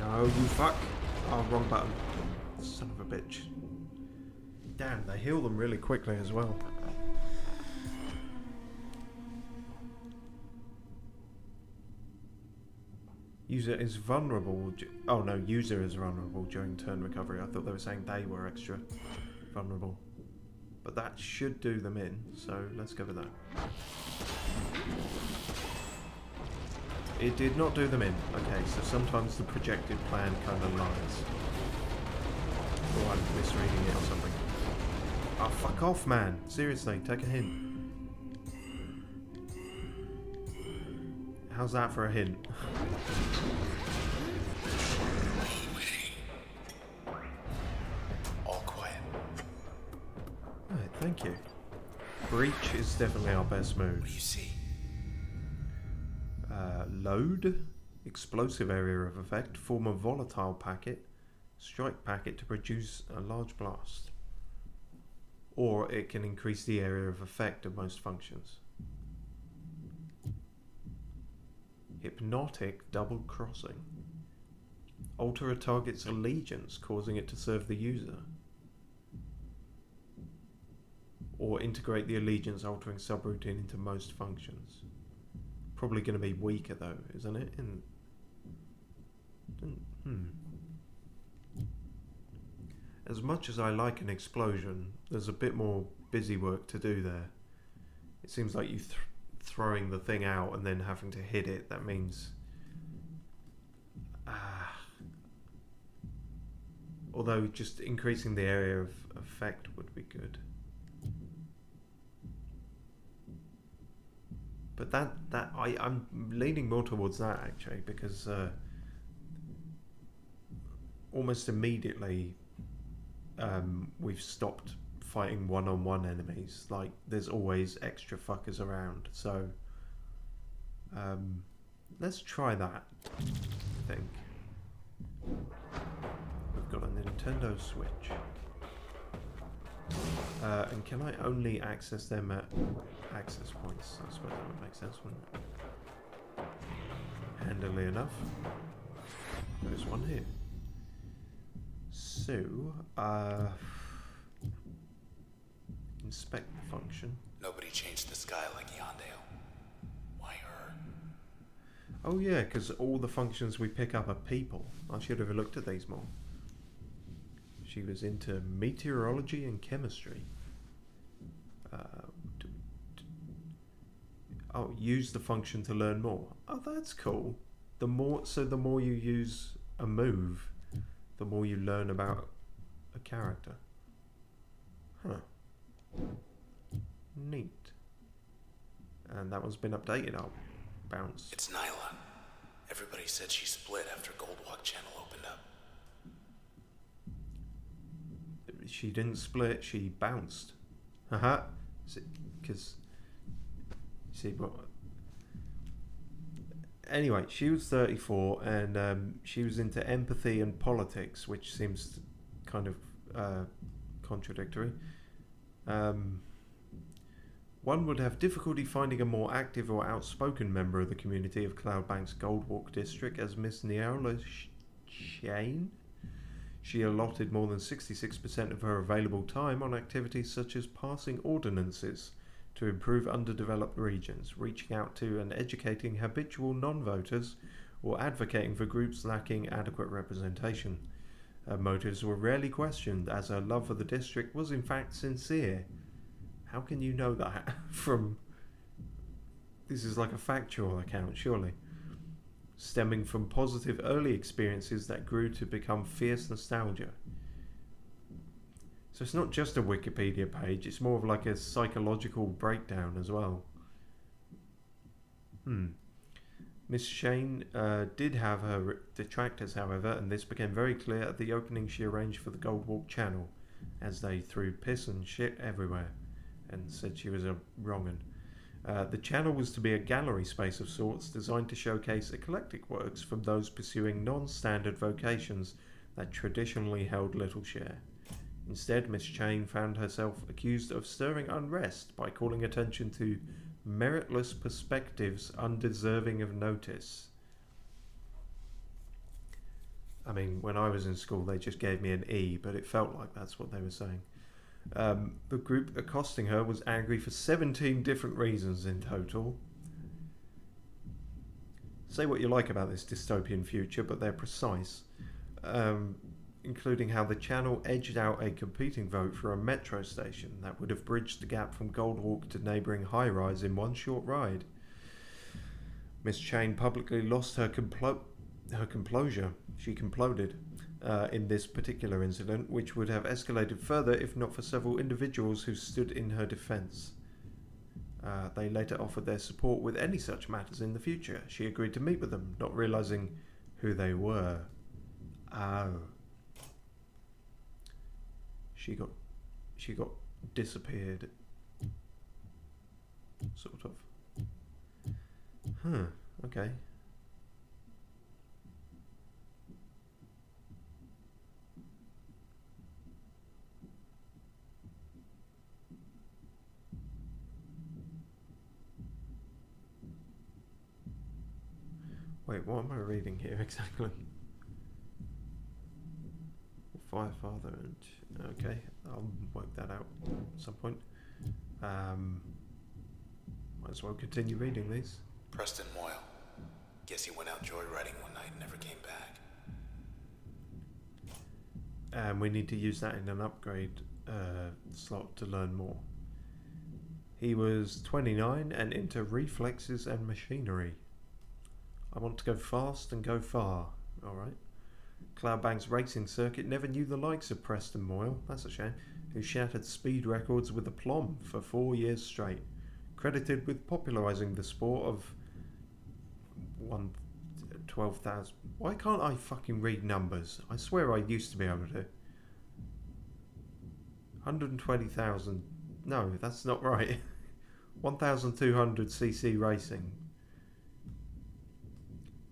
No, you fuck. Oh, wrong button. Son of a bitch. Damn, they heal them really quickly as well. User is vulnerable. Oh no, user is vulnerable during turn recovery. I thought they were saying they were extra vulnerable. But that should do them in, so let's go with that. It did not do them in. Okay, so sometimes the projected plan kind of lies. Or I'm misreading it or something. Oh, fuck off, man. Seriously, take a hint. How's that for a hint? All quiet. Right, thank you. Breach is definitely our best move. What do you see? Load, explosive area of effect, form a volatile packet, strike packet to produce a large blast. Or it can increase the area of effect of most functions. Hypnotic double crossing. Alter a target's allegiance, causing it to serve the user. Or integrate the allegiance, altering subroutine into most functions. Probably going to be weaker though, isn't it? As much as I like an explosion, there's a bit more busy work to do there. It seems like you throwing the thing out and then having to hit it. That means although just increasing the area of effect would be good. But I'm leaning more towards that actually, because almost immediately we've stopped fighting one-on-one enemies. Like there's always extra fuckers around, so let's try that. think we've got a Nintendo Switch. And can I only access them at access points? I suppose that would make sense, wouldn't it? Handily enough. There's one here. So, inspect the function. Nobody changed the sky like Yondale. Why her? Oh yeah, because all the functions we pick up are people. I should have looked at these more. She was into meteorology and chemistry. Oh, use the function to learn more. Oh, that's cool. The more you use a move, the more you learn about a character. Huh. Neat. And that one's been updated. I'll bounce. It's Nyla. Everybody said she split after Goldwalk Channel opened up. She didn't split, she bounced. Haha. Because... See what? Anyway, she was 34 and she was into empathy and politics, which seems kind of contradictory. One would have difficulty finding a more active or outspoken member of the community of Cloudbank's Goldwalk district as Miss Neola Shane. She allotted more than 66% of her available time on activities such as passing ordinances to improve underdeveloped regions, reaching out to and educating habitual non-voters, or advocating for groups lacking adequate representation. Her motives were rarely questioned, as her love for the district was in fact sincere. How can you know that from... This is like a factual account, surely. Stemming from positive early experiences that grew to become fierce nostalgia. So it's not just a Wikipedia page, it's more of like a psychological breakdown as well. Miss Shane did have her detractors, however, and this became very clear at the opening she arranged for the Goldwalk Channel, as they threw piss and shit everywhere, and said she was a wrong'un. The channel was to be a gallery space of sorts, designed to showcase eclectic works from those pursuing non-standard vocations that traditionally held little share. Instead, Miss Chain found herself accused of stirring unrest by calling attention to meritless perspectives undeserving of notice. I mean, when I was in school, they just gave me an E, but it felt like that's what they were saying. The group accosting her was angry for 17 different reasons in total. Say what you like about this dystopian future, but they're precise. Including how the channel edged out a competing vote for a metro station that would have bridged the gap from Goldwalk to neighbouring high-rise in one short ride. Miss Chain publicly lost her composure. She imploded in this particular incident, which would have escalated further if not for several individuals who stood in her defence. They later offered their support with any such matters in the future. She agreed to meet with them, not realising who they were. Oh. She got disappeared. Sort of. Huh, okay. Wait, what am I reading here exactly? Firefather and... Okay, I'll work that out at some point. Might as well continue reading these. Preston Moyle. Guess he went out joyriding one night and never came back. And we need to use that in an upgrade slot to learn more. He was 29 and into reflexes and machinery. I want to go fast and go far. Alright. Cloudbank's racing circuit never knew the likes of Preston Moyle, that's a shame, who shattered speed records with aplomb for 4 years straight, credited with popularising the sport of 12,000. Why can't I fucking read numbers? I swear I used to be able to. 120,000. No, that's not right. 1,200cc racing.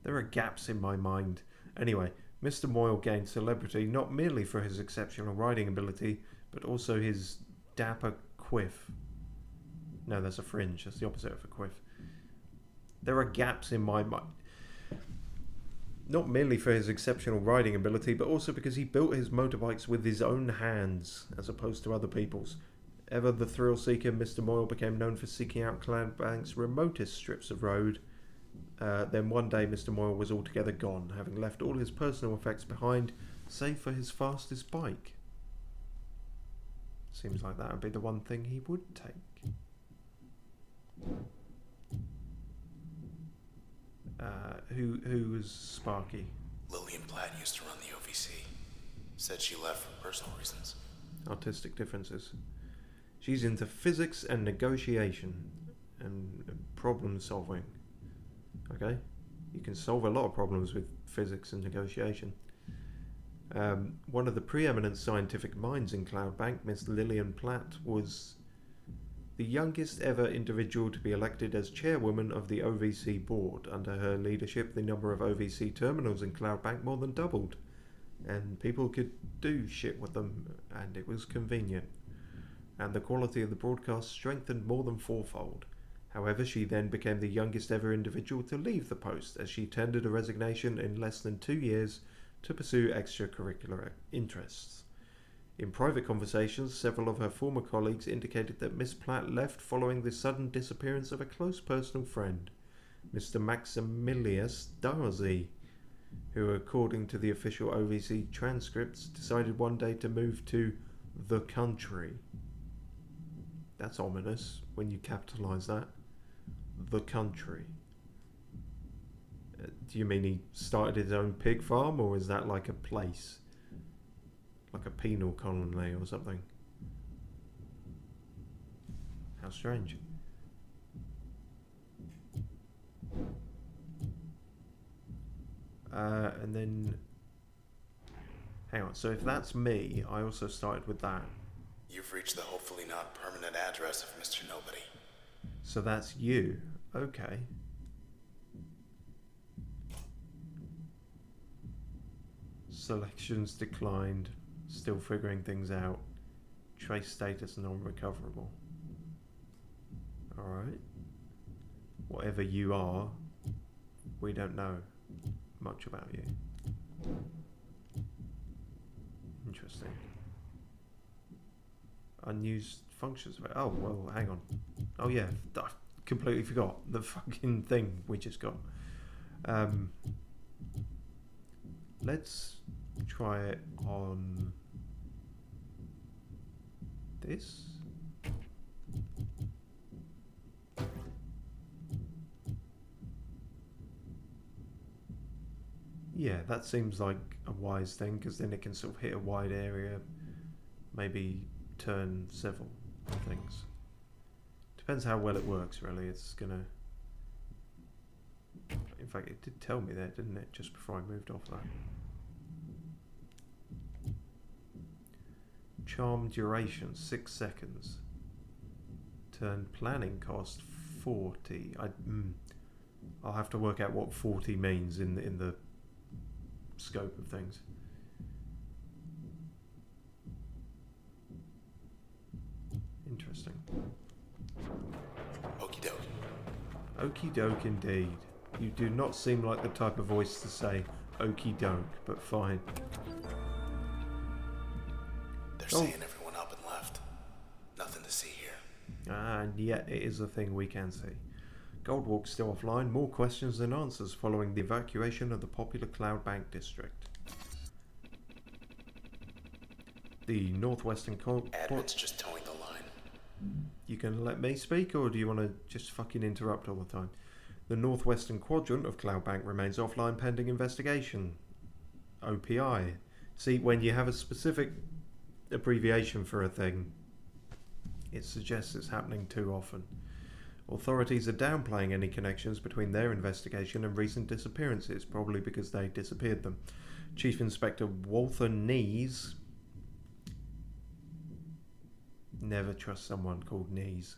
There are gaps in my mind. Anyway, Mr. Moyle gained celebrity not merely for his exceptional riding ability, but also his dapper quiff. No, that's a fringe. That's the opposite of a quiff. There are gaps in my mind. Not merely for his exceptional riding ability, but also because he built his motorbikes with his own hands, as opposed to other people's. Ever the thrill-seeker, Mr. Moyle became known for seeking out Cloudbank's remotest strips of road. Then one day, Mr. Moyle was altogether gone, having left all his personal effects behind, save for his fastest bike. Seems like that would be the one thing he would take. Who was Sparky? Lillian Platt used to run the OVC. Said she left for personal reasons. Artistic differences. She's into physics and negotiation and problem solving. Okay? You can solve a lot of problems with physics and negotiation. One of the preeminent scientific minds in Cloudbank, Miss Lillian Platt, was the youngest ever individual to be elected as chairwoman of the OVC board. Under her leadership, the number of OVC terminals in Cloudbank more than doubled, and people could do shit with them, and it was convenient. And the quality of the broadcast strengthened more than fourfold. However, she then became the youngest ever individual to leave the post, as she tendered a resignation in less than 2 years to pursue extracurricular interests. In private conversations, several of her former colleagues indicated that Miss Platt left following the sudden disappearance of a close personal friend, Mr. Maximilius Darcy, who, according to the official OVC transcripts, decided one day to move to the country. That's ominous when you capitalise that. The country. Do you mean he started his own pig farm, or is that like a place? Like a penal colony or something? How strange. And then... Hang on, so if that's me, I also started with that. You've reached the hopefully not permanent address of Mr. Nobody. So that's you. Okay. Selections declined. Still figuring things out. Trace status non-recoverable. Alright. Whatever you are, we don't know much about you. Interesting. Unused functions. Oh, well, hang on. Oh, yeah. I completely forgot the fucking thing we just got. Let's try it on this. Yeah, that seems like a wise thing, because then it can sort of hit a wide area, maybe turn several things. Depends how well it works, really. It's gonna... In fact, it did tell me that, didn't it, just before I moved off that. Charm duration 6 seconds. Turn planning cost 40. I'll have to work out what 40 means in the scope of things. Interesting. Okie doke. Okie doke indeed. You do not seem like the type of voice to say okie doke, but fine. They're saying everyone up and left. Nothing to see here. And yet it is a thing we can see. Goldwalk's still offline, more questions than answers following the evacuation of the popular Cloudbank district. The northwestern Admin's just towing the line. You can let me speak, or do you want to just fucking interrupt all the time? The northwestern quadrant of Cloudbank remains offline pending investigation. OPI. See, when you have a specific abbreviation for a thing, it suggests it's happening too often. Authorities are downplaying any connections between their investigation and recent disappearances, probably because they disappeared them. Chief Inspector Walther Knees... Never trust someone called Knees.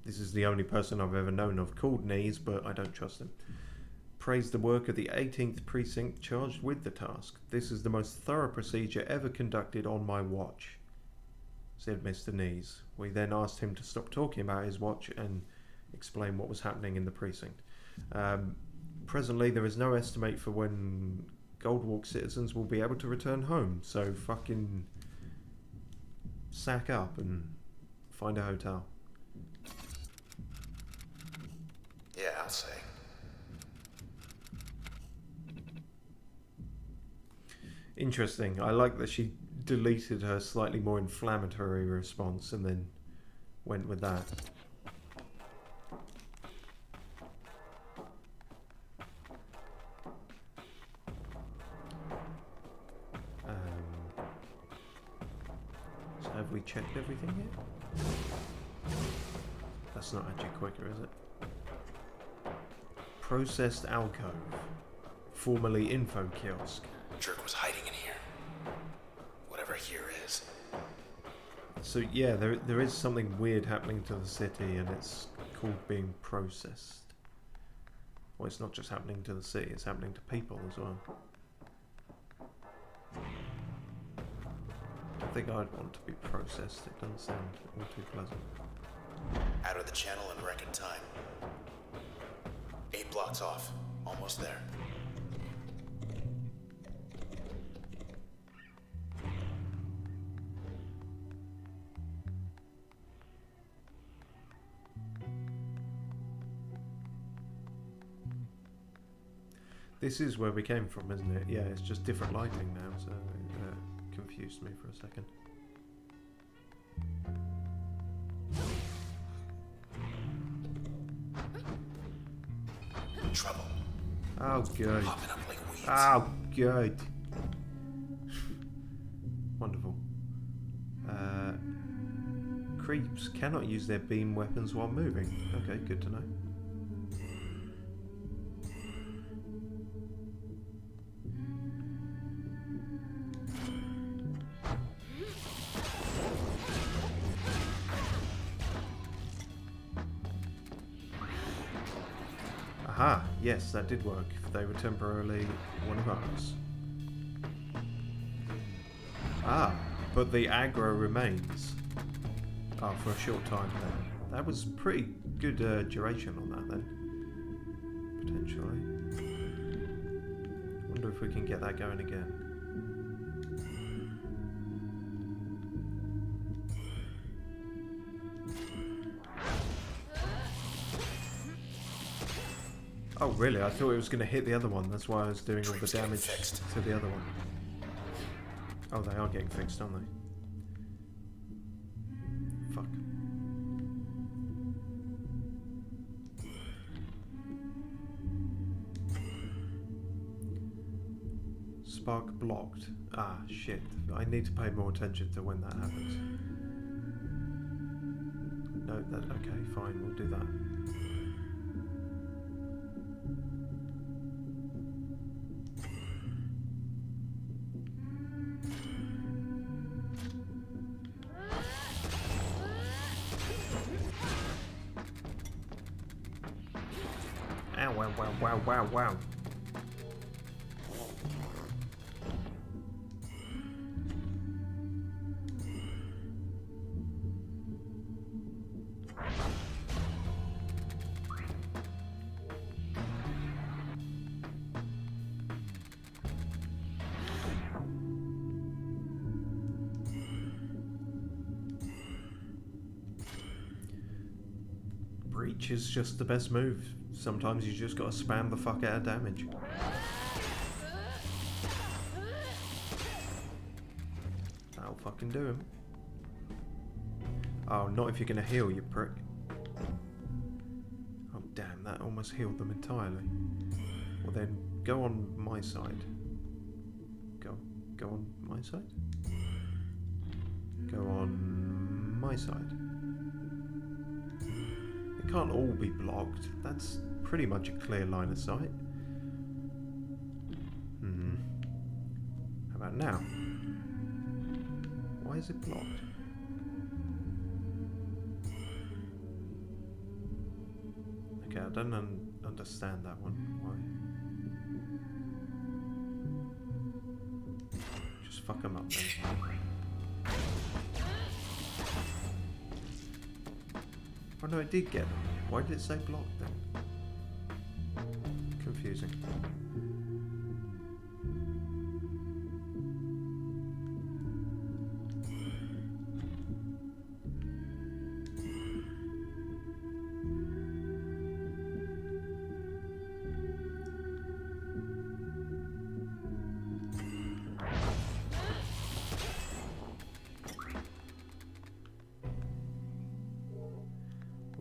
This is the only person I've ever known of called Knees, but I don't trust him. praised the work of the 18th Precinct charged with the task. This is the most thorough procedure ever conducted on my watch, said Mr. Nees. We then asked him to stop talking about his watch and explain what was happening in the precinct. Presently, there is no estimate for when Goldwalk citizens will be able to return home, so fucking sack up and find a hotel. Yeah, I'll say. Interesting. I like that she deleted her slightly more inflammatory response and then went with that. So have we checked everything yet? That's not actually quicker, is it? Processed alcove, formerly info kiosk. Jerk was hiding in here. Whatever here is. So yeah, there is something weird happening to the city, and it's called being processed. Well, it's not just happening to the city; it's happening to people as well. I think I'd want to be processed. It doesn't sound all too pleasant. Out of the channel in record time. 8 blocks off. Almost there. This is where we came from, isn't it? Yeah, it's just different lighting now, so it confused me for a second. Trouble. Oh, good. Popping up like weeds. Oh, good. Wonderful. Creeps cannot use their beam weapons while moving. Okay, good to know. Aha, yes, that did work. They were temporarily one of ours. Ah, but the aggro remains. Oh, for a short time then. That was pretty good duration on that then. Potentially. Wonder if we can get that going again. Oh really? I thought it was going to hit the other one. That's why I was doing all the damage to the other one. Oh, they are getting fixed, aren't they? Fuck. Spark blocked. Ah, shit. I need to pay more attention to when that happens. No, that... Okay, fine. We'll do that. Ow, wow, wow, wow, wow, wow. Breach is just the best move. Sometimes you just gotta spam the fuck out of damage. That'll fucking do him. Oh, not if you're gonna heal, you prick. Oh damn, that almost healed them entirely. Well then, go on my side. Go on my side? Go on my side. It can't all be blocked. That's pretty much a clear line of sight. How about now? Why is it blocked? Okay, I don't understand that one. Why? fuck them up then. Oh no, it did get them. Why did it say block then? Confusing.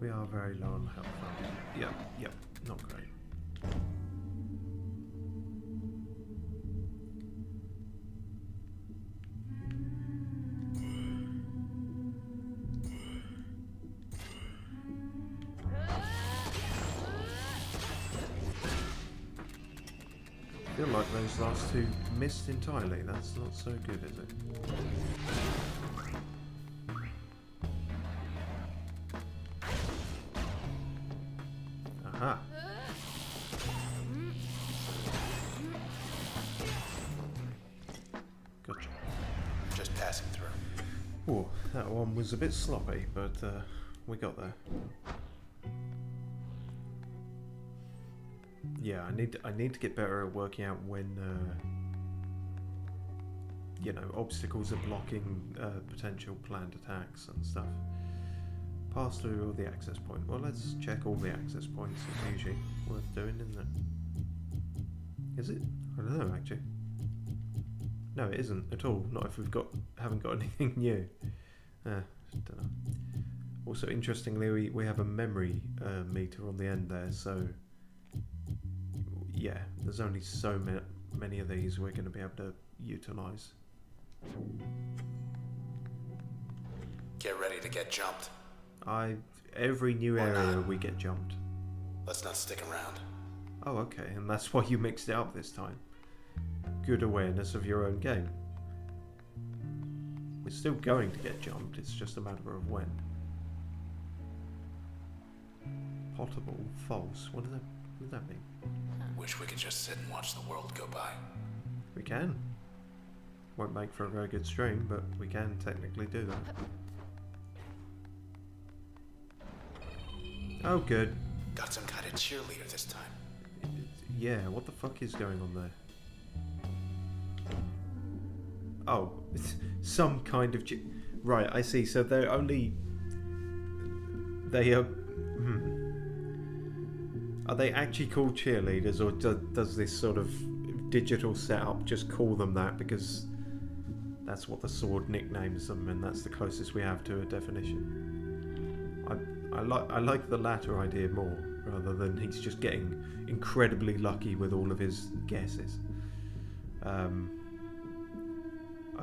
We are very low on health. Yep, not great. I feel like those last two missed entirely. That's not so good, is it? Aha. Gotcha. Just passing through. Oh, that one was a bit sloppy, but we got there. Yeah, I need to get better at working out when you know, obstacles are blocking potential planned attacks and stuff. Pass through all the access point. Well, let's check all the access points. It's usually worth doing, isn't it? Is it? I don't know, actually. No, it isn't at all. Not if haven't got anything new. Don't know. Also, interestingly, we have a memory meter on the end there, so yeah, there's only so many of these we're going to be able to utilize. Get ready to get jumped. Every new area we get jumped. Let's not stick around. Oh, okay, and that's why you mixed it up this time. Good awareness of your own game. We're still going to get jumped, it's just a matter of when. Potable, false. What does that mean? Wish we could just sit and watch the world go by. We can. Won't make for a very good stream, but we can technically do that. Oh, good. Got some kind of cheerleader this time. Yeah, what the fuck is going on there? Oh, it's some kind of... Right, I see. So they're only... They are... Are they actually called cheerleaders, or does this sort of digital setup just call them that because that's what the sword nicknames them, and that's the closest we have to a definition? I like the latter idea more, rather than he's just getting incredibly lucky with all of his guesses.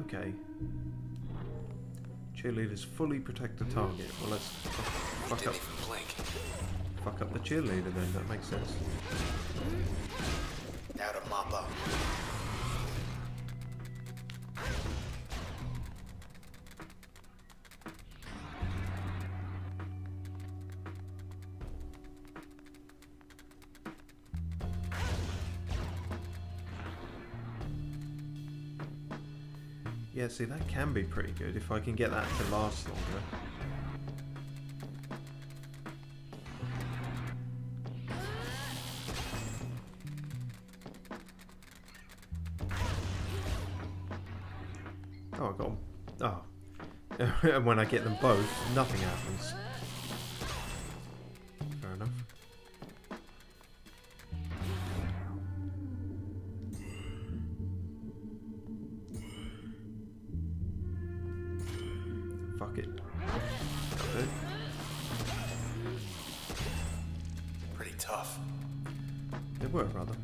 Okay. Cheerleaders fully protect the target. Well, let's fuck up. Fuck up the cheerleader then, that makes sense. Now to mop up. Yeah, see, that can be pretty good if I can get that to last longer. Oh, I got them. Oh. And when I get them both, nothing happens. Fair enough. Fuck it. Okay. Pretty tough. They were, rather.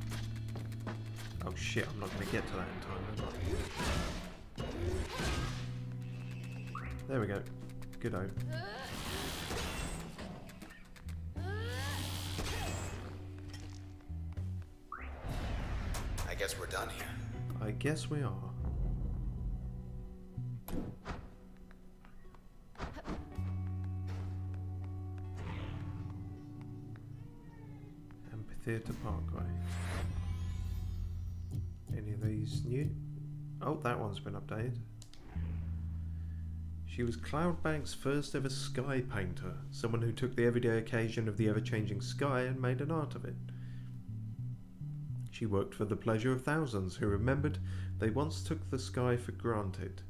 Oh shit, I'm not going to get to that in time, am I? There we go. Good-o. I guess we're done here. I guess we are. Amphitheatre Parkway. Any of these new? Oh, that one's been updated. She was Cloudbank's first ever sky painter, someone who took the everyday occasion of the ever-changing sky and made an art of it. She worked for the pleasure of thousands who remembered they once took the sky for granted.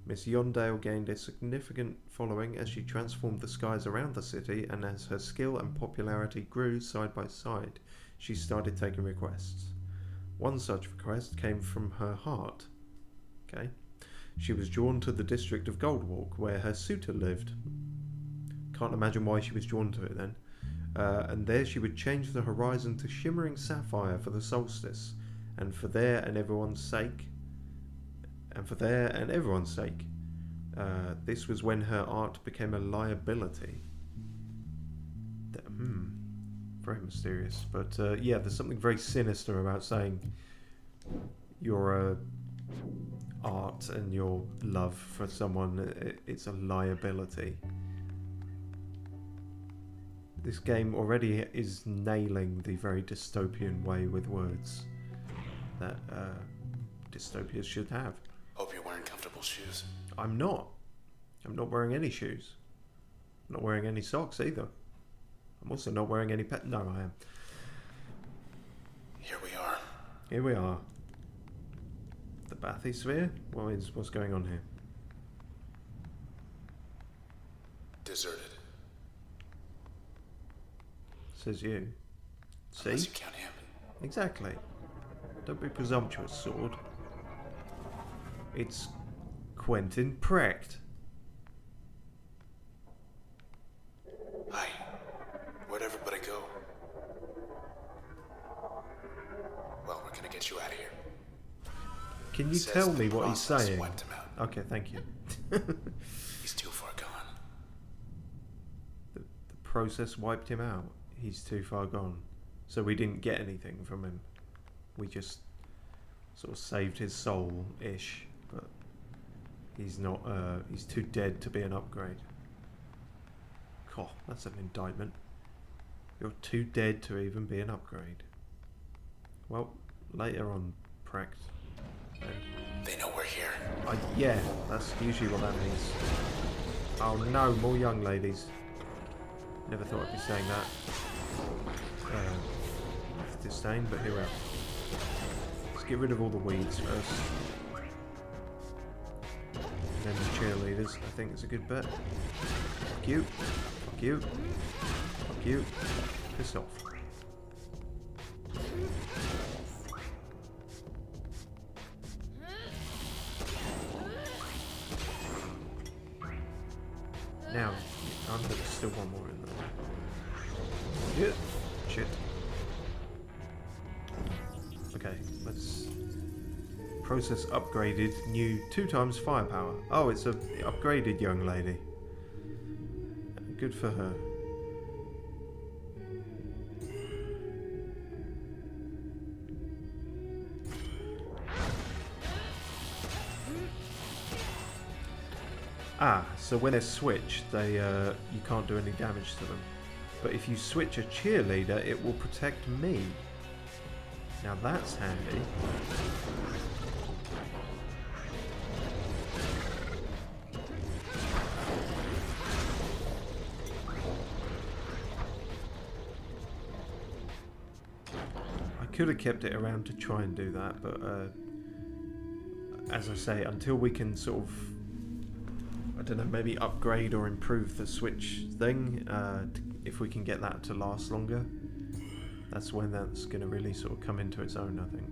Miss Yondale gained a significant following as she transformed the skies around the city, and as her skill and popularity grew side by side, she started taking requests. One such request came from her heart. Okay. She was drawn to the district of Goldwalk, where her suitor lived. Can't imagine why she was drawn to it then. And there she would change the horizon to shimmering sapphire for the solstice, and for their and everyone's sake. This was when her art became a liability. Very mysterious. But yeah, there's something very sinister about saying your art and your love for someone, it's a liability. This game already is nailing the very dystopian way with words that dystopias should have. Hope you're wearing comfortable shoes. I'm not. I'm not wearing any shoes. I'm not wearing any socks either. I'm also not wearing any No, I am. Here we are. Here we are. The bathysphere? What's going on here? Deserted. Says you. See? Unless you count him. Exactly. Don't be presumptuous, Sword. It's Quentin Precht. Hi. Where'd everybody go? Well, we're gonna get you out of here. Can you tell me what he's saying? Okay, thank you. He's too far gone. The process wiped him out. He's too far gone. So we didn't get anything from him. We just sort of saved his soul-ish, but he's not, he's too dead to be an upgrade. God, that's an indictment. You're too dead to even be an upgrade. Well, later on, Precht. They know we're here. Yeah, that's usually what that means. Oh no, more young ladies. Never thought I'd be saying that. With disdain, but here we are. Let's get rid of all the weeds first. And then the cheerleaders, I think is a good bet. Fuck you. Fuck you. Fuck you. Piss off. Now, there's still one more in there. Yeah. Shit. Okay, let's process upgraded, new 2 times firepower. Oh, it's a upgraded young lady. Good for her. So when they're switched, they you can't do any damage to them. But if you switch a cheerleader, it will protect me. Now that's handy. I could have kept it around to try and do that, but as I say, until we can sort of, I don't know, maybe upgrade or improve the switch thing, if we can get that to last longer, that's when that's going to really sort of come into its own, I think.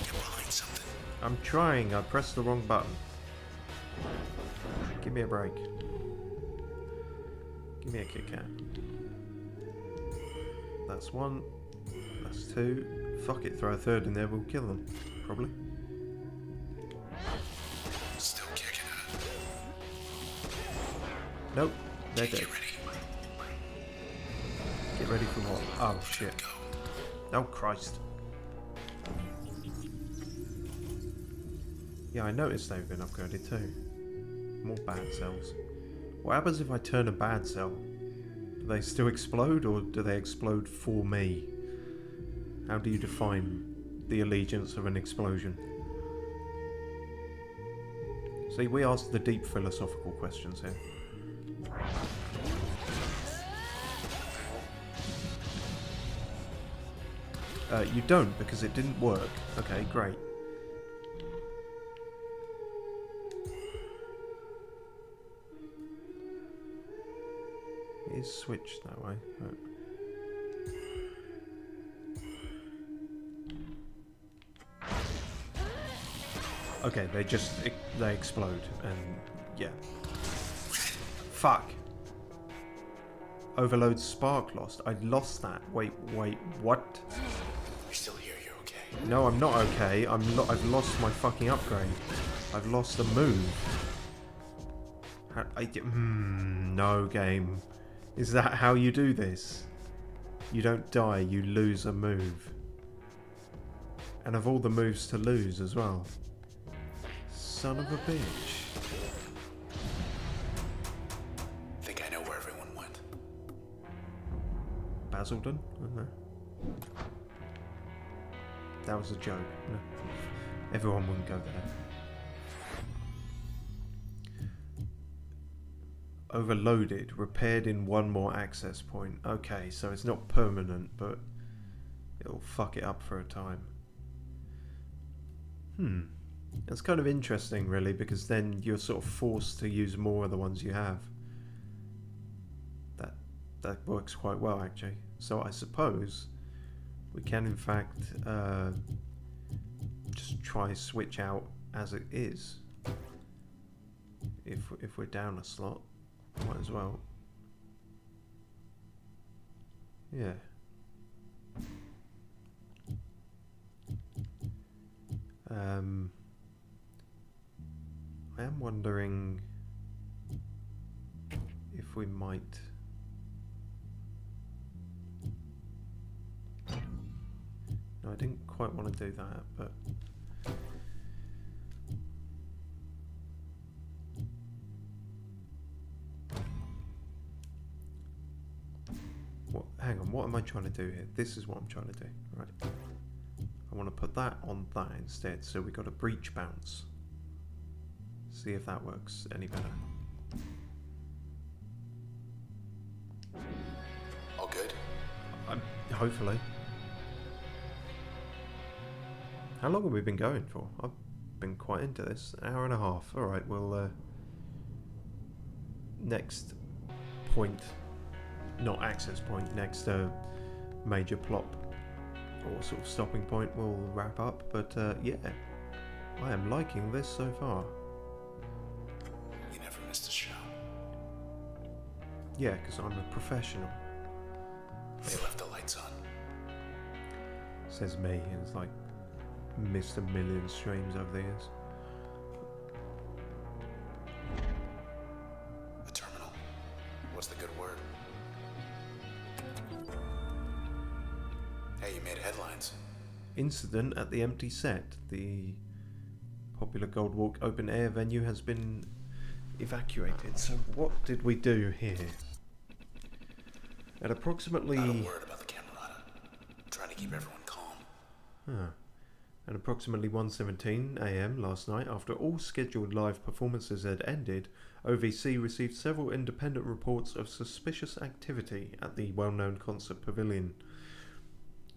Get behind something. I'm trying, I pressed the wrong button. Give me a break. Give me a Kit Kat. That's 1. That's 2. Fuck it, throw a 3rd in there, we'll kill them. Probably. Still kicking it. Nope, they're dead. Get ready. Get ready for what? Oh shit. Oh Christ. Yeah, I noticed they've been upgraded too. More bad cells. What happens if I turn a bad cell? Do they still explode, or do they explode for me? How do you define the allegiance of an explosion? See, we ask the deep philosophical questions here. You don't, because it didn't work. Okay, great. It is switched that way. Right. Okay, they explode, and yeah. Fuck. Overload spark lost. I lost that. Wait, what? You're still here, you're okay. No, I'm not okay. I've lost my fucking upgrade. I've lost the move. No game. Is that how you do this? You don't die, you lose a move. And of all the moves to lose as well. Son of a bitch. I think I know where everyone went. Basildon? I don't know. That was a joke. No. Everyone wouldn't go there. Overloaded, repaired in one more access point. Okay, so it's not permanent, but it'll fuck it up for a time. That's kind of interesting, really, because then you're sort of forced to use more of the ones you have. That works quite well, actually. So I suppose we can, in fact, just try switch out as it is. If we're down a slot. Might as well. Yeah. I am wondering if we might... No, I didn't quite want to do that, but... Hang on, what am I trying to do here? This is what I'm trying to do, right? I want to put that on that instead, so we got a breach bounce. See if that works any better. All good? Hopefully. How long have we been going for? I've been quite into this. An hour and a half. Alright, well, next point... Not access point, next major plot or sort of stopping point we'll wrap up, but yeah, I am liking this so far. You never missed a show. Yeah, because I'm a professional. They left the lights on. Says me, and it's like missed a million streams over the years. A terminal. What's the good word? Hey, you made headlines. Incident at the empty set. The popular Gold Walk open air venue has been evacuated. So what did we do here? At approximately... Not a word about the Camerata. I'm trying to keep everyone calm. At approximately 1:17 AM last night, after all scheduled live performances had ended, OVC received several independent reports of suspicious activity at the well-known concert pavilion.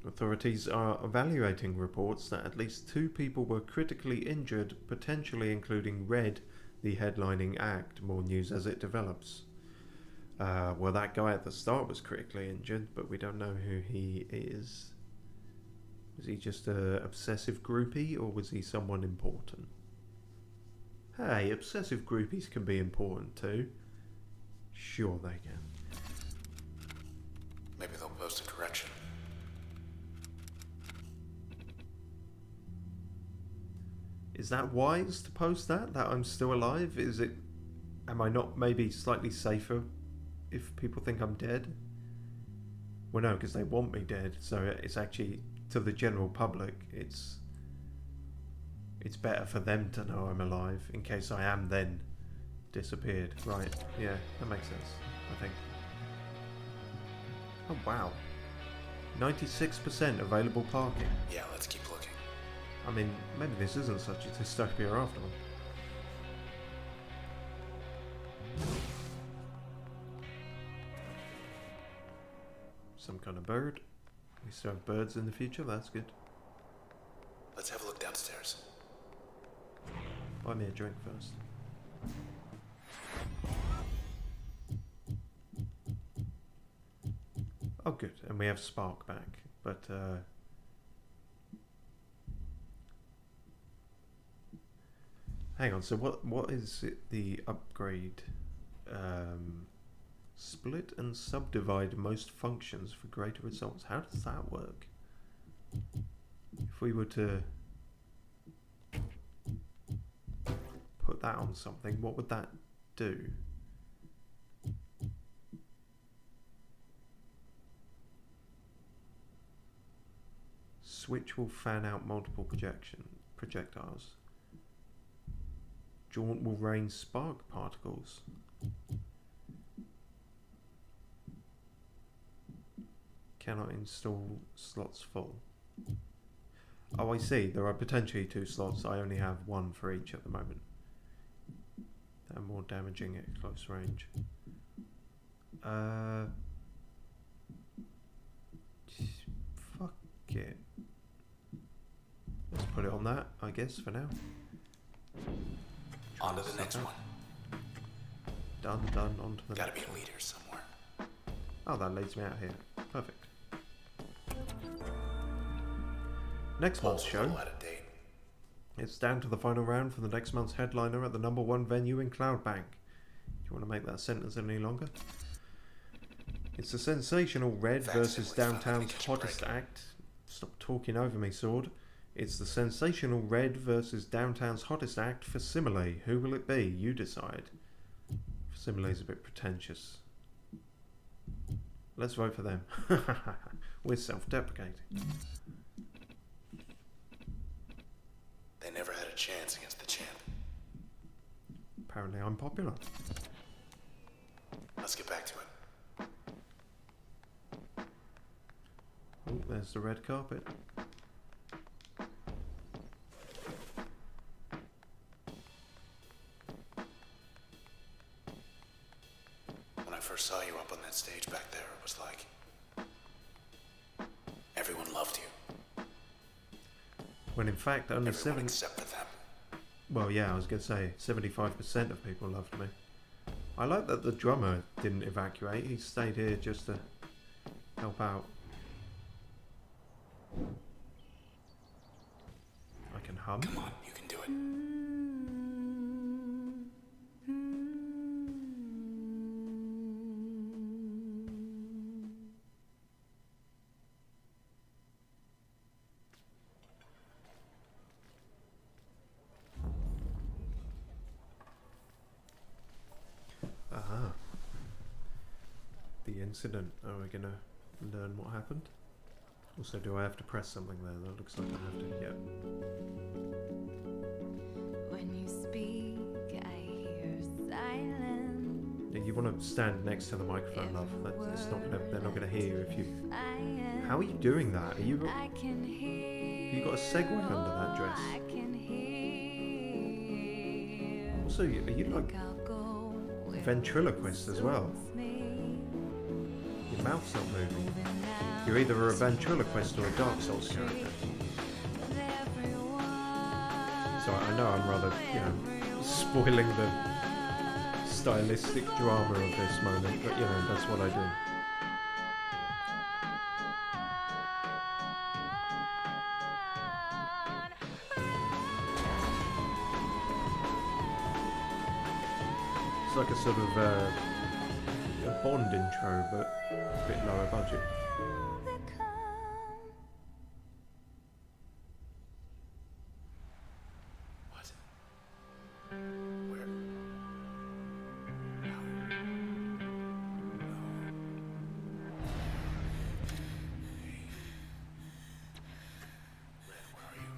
Authorities are evaluating reports that at least 2 people were critically injured, potentially including Red, the headlining act. More news as it develops. Well, that guy at the start was critically injured, but we don't know who he is. Was he just a obsessive groupie, or was he someone important? Hey, obsessive groupies can be important too. Sure they can. Maybe they'll post a correction. Is that wise to post that I'm still alive? Is it... Am I not maybe slightly safer if people think I'm dead? Well, no, because they want me dead, so it's actually, to the general public, it's It's better for them to know I'm alive in case I am then disappeared. Right, yeah, that makes sense, I think. Oh wow. 96% available parking. Yeah, let's keep looking. I mean, maybe this isn't such a dystopia after all. Some kind of bird. We still have birds in the future, that's good. Let's have a look downstairs. Buy me a drink first. Oh good, and we have Spark back, but hang on, so what is it, the upgrade? Split and subdivide most functions for greater results. How does that work? If we were to put that on something, what would that do? Switch will fan out multiple projectiles. Jaunt will rain spark particles. Cannot install slots full. Oh, I see. There are potentially 2 slots. I only have 1 for each at the moment. They're more damaging at close range. Fuck it. Let's put it on that, I guess, for now. On to the next one. Done, on to the Gotta next be a one. leader somewhere. Oh, that leads me out here. Perfect. Next month's Pole's a show. little out of date. It's down to the final round for the next month's headliner at the #1 venue in Cloudbank. Do you want to make that sentence any longer? It's the sensational Red versus Downtown's hottest act. Stop talking over me, Sword. It's the sensational Red versus Downtown's hottest act for Simile. Who will it be? You decide. Simile's a bit pretentious. Let's vote for them. We're self-deprecating. They never had a chance against the champ. Apparently I'm popular. Let's get back to it. Oh, there's the red carpet. When I first saw you up on that stage back there, it was like everyone loved you. When in fact only Everyone except for them. Well, yeah, I was going to say 75% of people loved me. I like that the drummer didn't evacuate. He stayed here just to help out. I can hum. Come on, you can do it. Aha. The incident. Are we going to learn what happened? Also, do I have to press something there? That looks like I have to. Yep. When you speak, I hear silence. Yeah, you want to stand next to the microphone, love. It's not gonna, they're not going to hear you if you... How are you doing that? Are you... I can hear. Have you got a segue under that dress? I can hear. Also, are you like I'll go where ventriloquist as well? me. Your mouth's not moving. You're either a ventriloquist or a Dark Souls character. So I know I'm rather, you know, spoiling the stylistic drama of this moment, but you know, that's what I do. It's like a sort of a Bond intro, but a bit lower budget. What? Where? How? No. Hey. Red, where are you?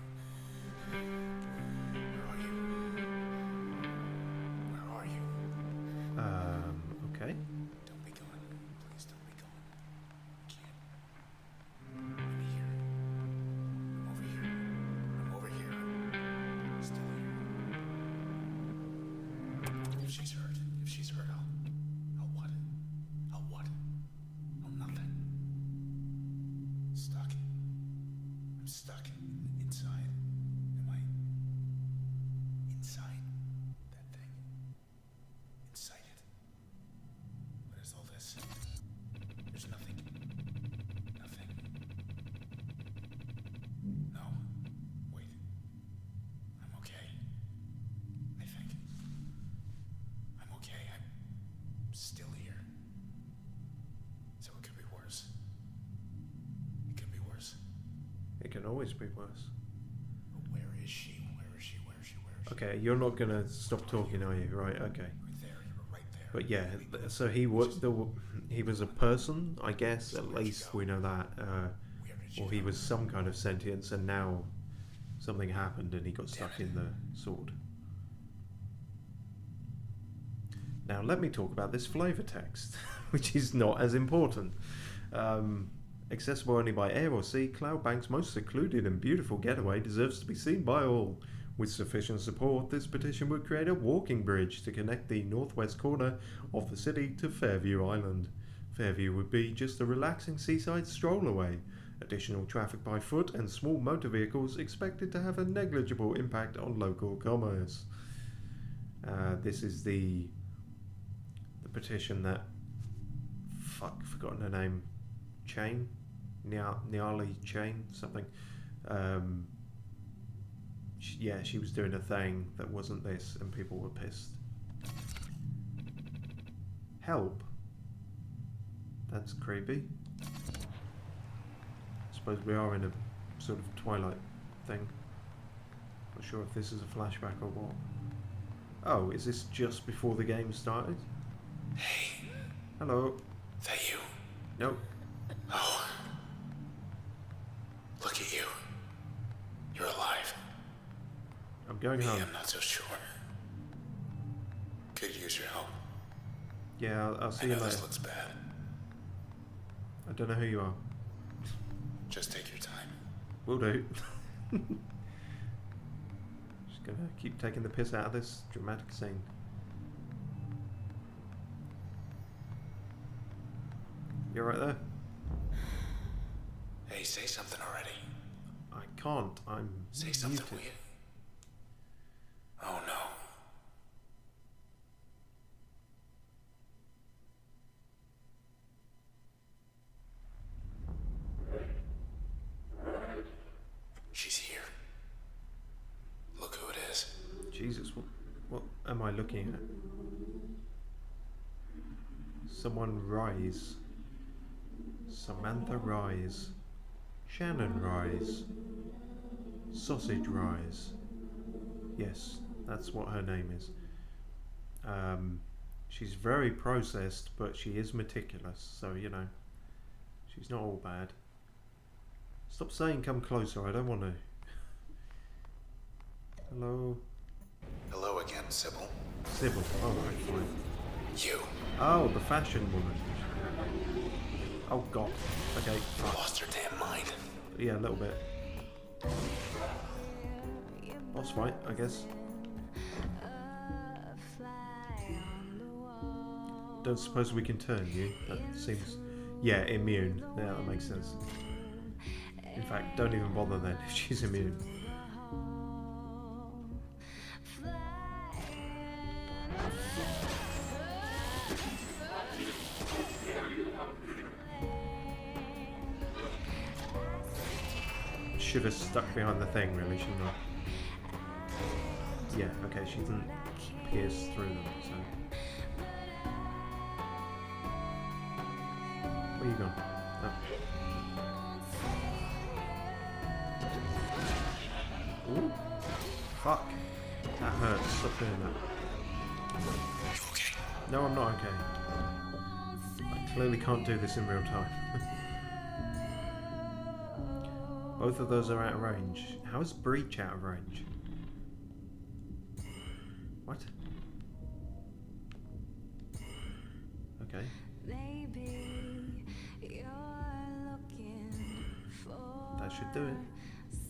stuck inside. Am I inside that thing? Inside it? What is all this? There's nothing. Nothing. No. Wait. I'm okay. I think. I'm okay. I'm still here. So it could be worse. It could be worse. It can always be worse. But where is she? Where is she? Where is she? Where is she? Okay, you're not gonna stop talking, are you? Right. Okay. Right there. You were right there. But yeah, so he was a person, I guess. At least we know that. Or he was some kind of sentience, and now something happened, and he got stuck in the sword. Now let me talk about this flavor text, which is not as important. Accessible only by air or sea, Cloudbank's most secluded and beautiful getaway deserves to be seen by all. With sufficient support, this petition would create a walking bridge to connect the northwest corner of the city to Fairview Island. Fairview would be just a relaxing seaside stroll away. Additional traffic by foot and small motor vehicles expected to have a negligible impact on local commerce. This is the petition that... forgotten her name. Chain? Nyali Chain? Something. She was doing a thing that wasn't this, and people were pissed. Help. That's creepy. I suppose we are in a sort of Twilight thing. Not sure if this is a flashback or what. Oh, is this just before the game started? Hey. Hello. Is that you? Nope. Oh. Look at you. You're alive. I'm going Me, home. I'm not so sure. Could use your help. Yeah, I'll see I you know later. this looks bad. I don't know who you are. Just take your time. Will do. Just gonna keep taking the piss out of this dramatic scene. You're right there. Hey, say something already. I can't. I'm Say something, muted. will you? Oh no. She's here. Look who it is. Jesus, what am I looking at? Someone rise. Samantha Rise. Shannon Rise. Sausage Rise. Yes, that's what her name is. She's very processed, but she is meticulous, so you know, she's not all bad. Stop saying come closer, I don't want to. Hello? Hello again, Sybil. Sybil, alright, fine. You. Oh, the fashion woman. Oh god. Okay, fuck. Lost her damn mind. Yeah, a little bit. Boss fight, I guess. Don't suppose we can turn you? That seems... Yeah, immune. Yeah, that makes sense. In fact, don't even bother then if she's immune. Should have stuck behind the thing, really, shouldn't I? Yeah, okay, she didn't pierce through them, so... Where you gone? Oh. Ooh. Fuck. That hurts. Stop doing that. Okay. No, I'm not okay. I clearly can't do this in real time. Both of those are out of range. How is Breach out of range? What? Okay. Maybe you're looking for That should do it.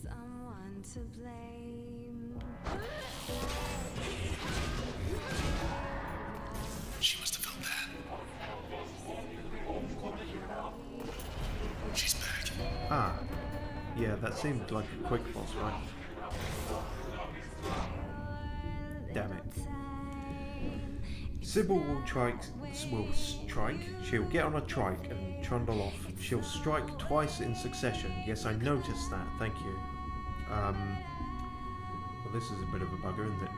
someone to blame. She must have felt that. She's back. Ah. Yeah, Yeah, that seemed like a quick boss, right? Damn it. Sybil will strike. She'll get on a trike and trundle off. She'll strike twice in succession. Yes, I noticed that. Thank you. Well, this is a bit of a bugger, isn't it?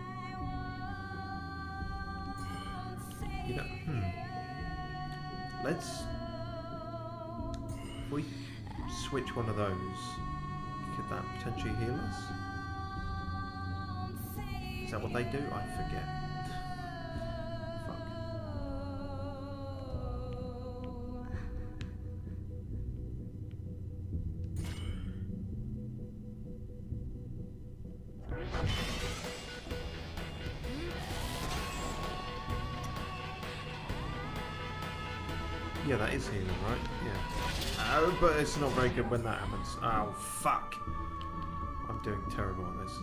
You know, let's... If we switch one of those, could that potentially heal us? Is that what they do? I forget. Fuck. Yeah, that is healing, right? Yeah. Oh, but it's not very good when that happens. Oh, fuck. I'm doing terrible at this.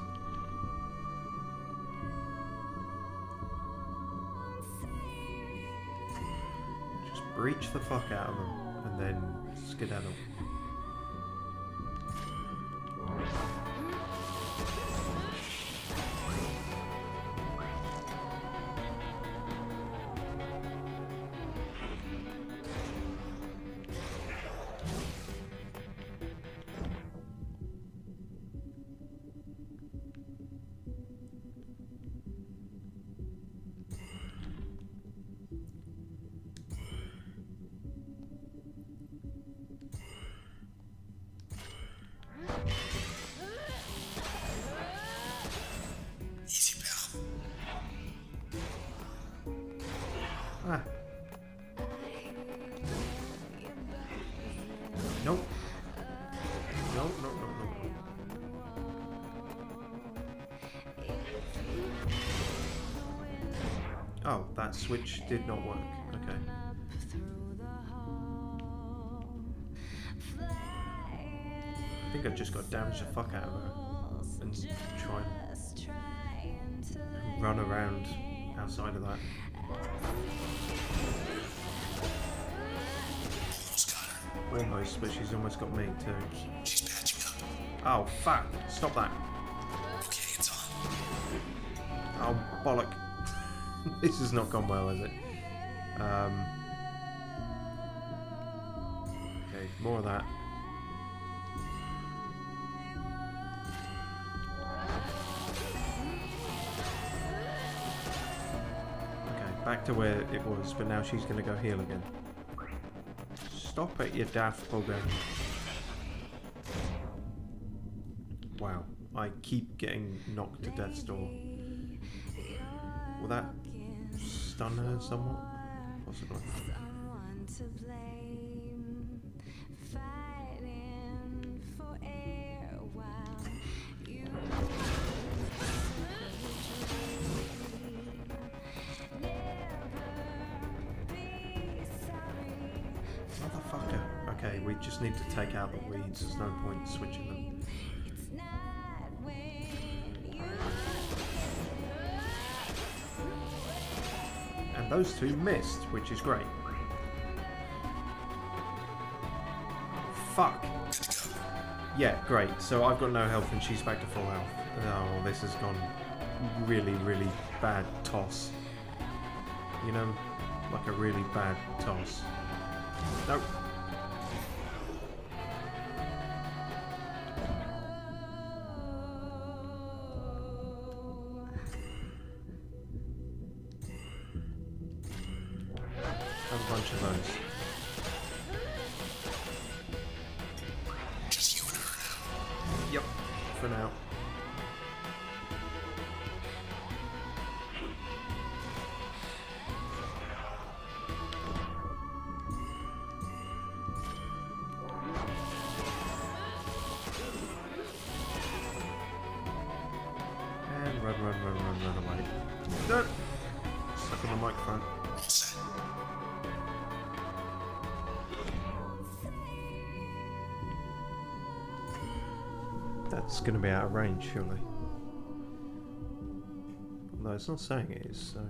Just breach the fuck out of them and then skedaddle. Easy, pal. Ah. Nope. No, no, no, no. Oh, that switch did not work. Okay. I think I just got to damage the fuck out of her and try and run around outside of that. Almost got her. Almost, but she's almost got me too. She's patching up. Oh, fuck. Stop that. Okay, it's on. Oh, bollock. This has not gone well, has it? Okay, more of that. Okay, back to where it was, but now she's going to go heal again. Stop it, you daft bugger. Wow, I keep getting knocked to death's door. Will that stun her somewhat? Possibly. Someone to blame, fighting for air while you never be sorry. Motherfucker. Okay, we just need to take out the weeds. There's no point switching them. It's not when you And those two missed, which is great. Fuck. Yeah, great. So I've got no health and she's back to full health. Oh, this has gone really, really bad toss. You know, like a really bad toss. Nope. Have a bunch of those. Just you and her now. Yep, for now. And run away. No! Stuck on the microphone. All set. That's going to be out of range, surely. Although it's not saying it is, so...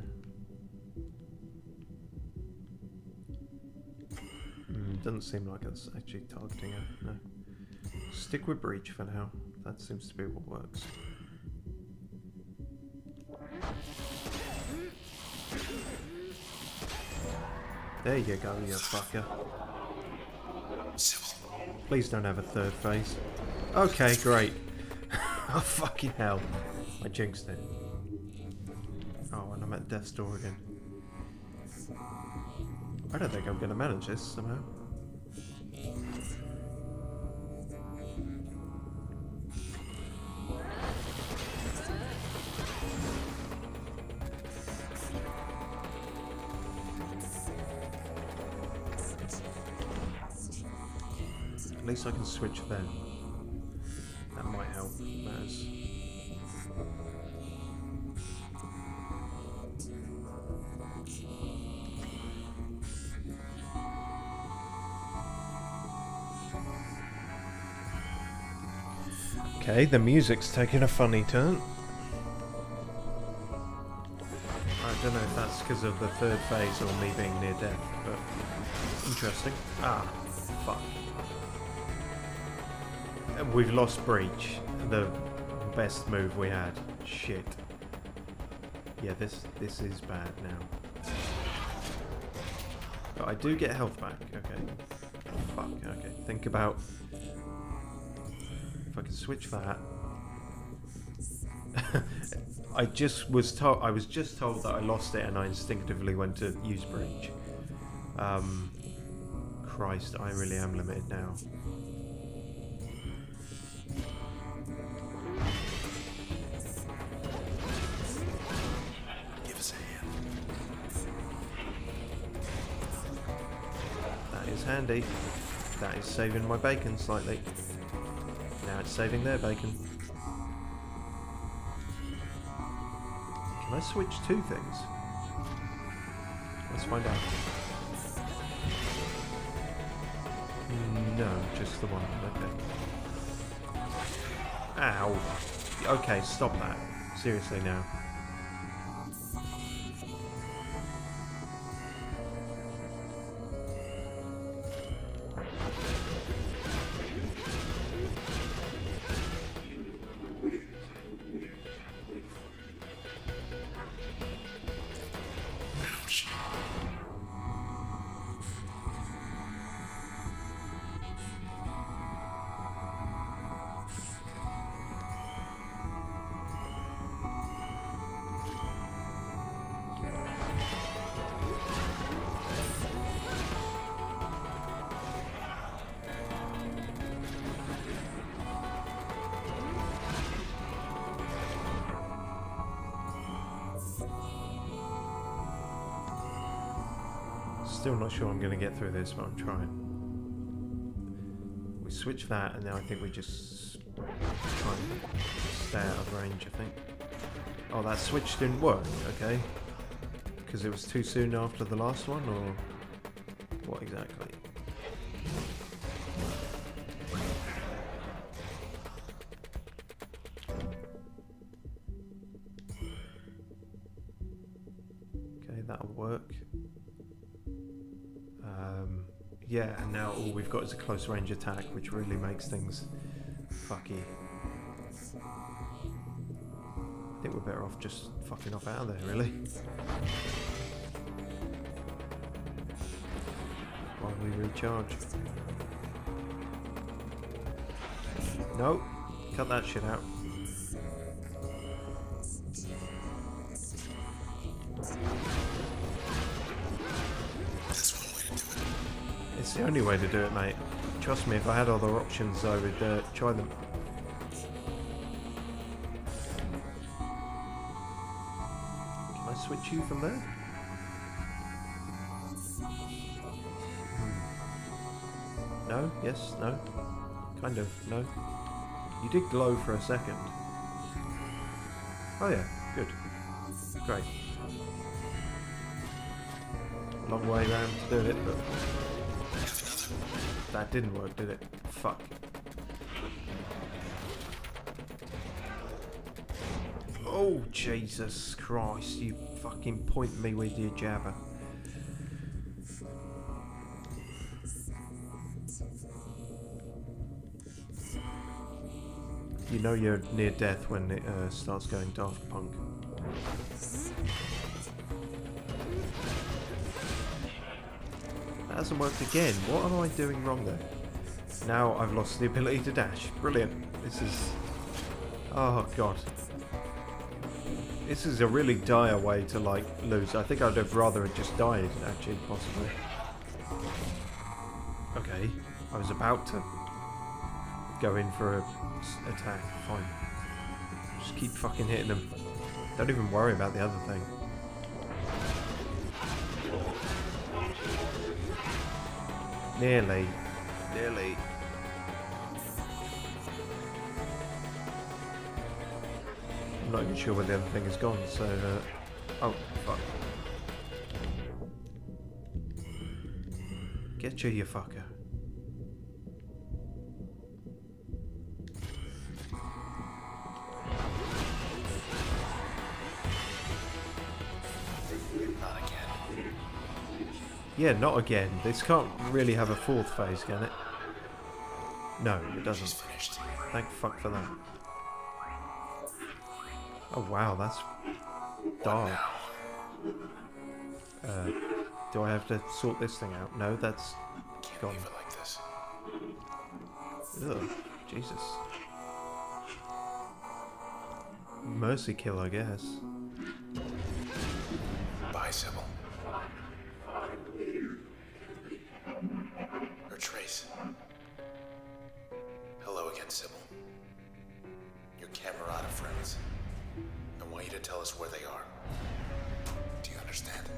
Doesn't seem like it's actually targeting her, no. Stick with breach for now. That seems to be what works. There you go, you fucker. Please don't have a third phase. Okay, great. Oh, fucking hell. I jinxed it. Oh, and I'm at death's door again. I don't think I'm going to manage this somehow. At least I can switch then. That might help matters. Okay, the music's taking a funny turn. I don't know if that's because of the third phase or me being near death, but interesting. Ah, fuck. We've lost breach, the best move we had. Shit. Yeah, this is bad now. But I do get health back. Okay. Fuck. Okay. Think about if I can switch that. I was just told that I lost it, and I instinctively went to use breach. Christ, I really am limited now. Handy. That is saving my bacon slightly. Now it's saving their bacon. Can I switch two things? Let's find out. No, just the one. Okay. Ow. Okay, stop that. Seriously now. Still not sure I'm going to get through this, but I'm trying. We switch that, and now I think we just try and stay out of range, I think. Oh, that switch didn't work, okay. Because it was too soon after the last one, or what exactly? Okay, that'll work. Yeah, and now all we've got is a close range attack, which really makes things fucky. I think we're better off just fucking off out of there, really. While we recharge. No, cut that shit out. It's the only way to do it, mate. Trust me, if I had other options, I would try them. Can I switch you from there? No? Yes? No? Kind of. No? You did glow for a second. Oh yeah, good. Great. Long way around to do it, but... That didn't work, did it? Fuck. Oh, Jesus Christ, you fucking point me with your jabber. You know you're near death when it starts going Daft Punk. That hasn't worked again. What am I doing wrong there? Now I've lost the ability to dash. Brilliant. This is... Oh god. This is a really dire way to like lose. I think I'd have rather have just died, actually, possibly. Okay. I was about to go in for a attack. Fine. Just keep fucking hitting them. Don't even worry about the other thing. Nearly. Nearly. I'm not even sure where the other thing has gone, so... oh, fuck. Get you fucker. Not again. Yeah, not again. This can't really have a fourth phase, can it? No, it She's doesn't. finished. Thank fuck for that. Oh wow, that's dark. Do I have to sort this thing out? No, that's Can't gone. leave it like this. Ugh, Jesus. Mercy kill, I guess. Bye, Sybil. Or Trace. Hello again, Sybil. Your camarada friends. I want you to tell us where they are. Do you understand?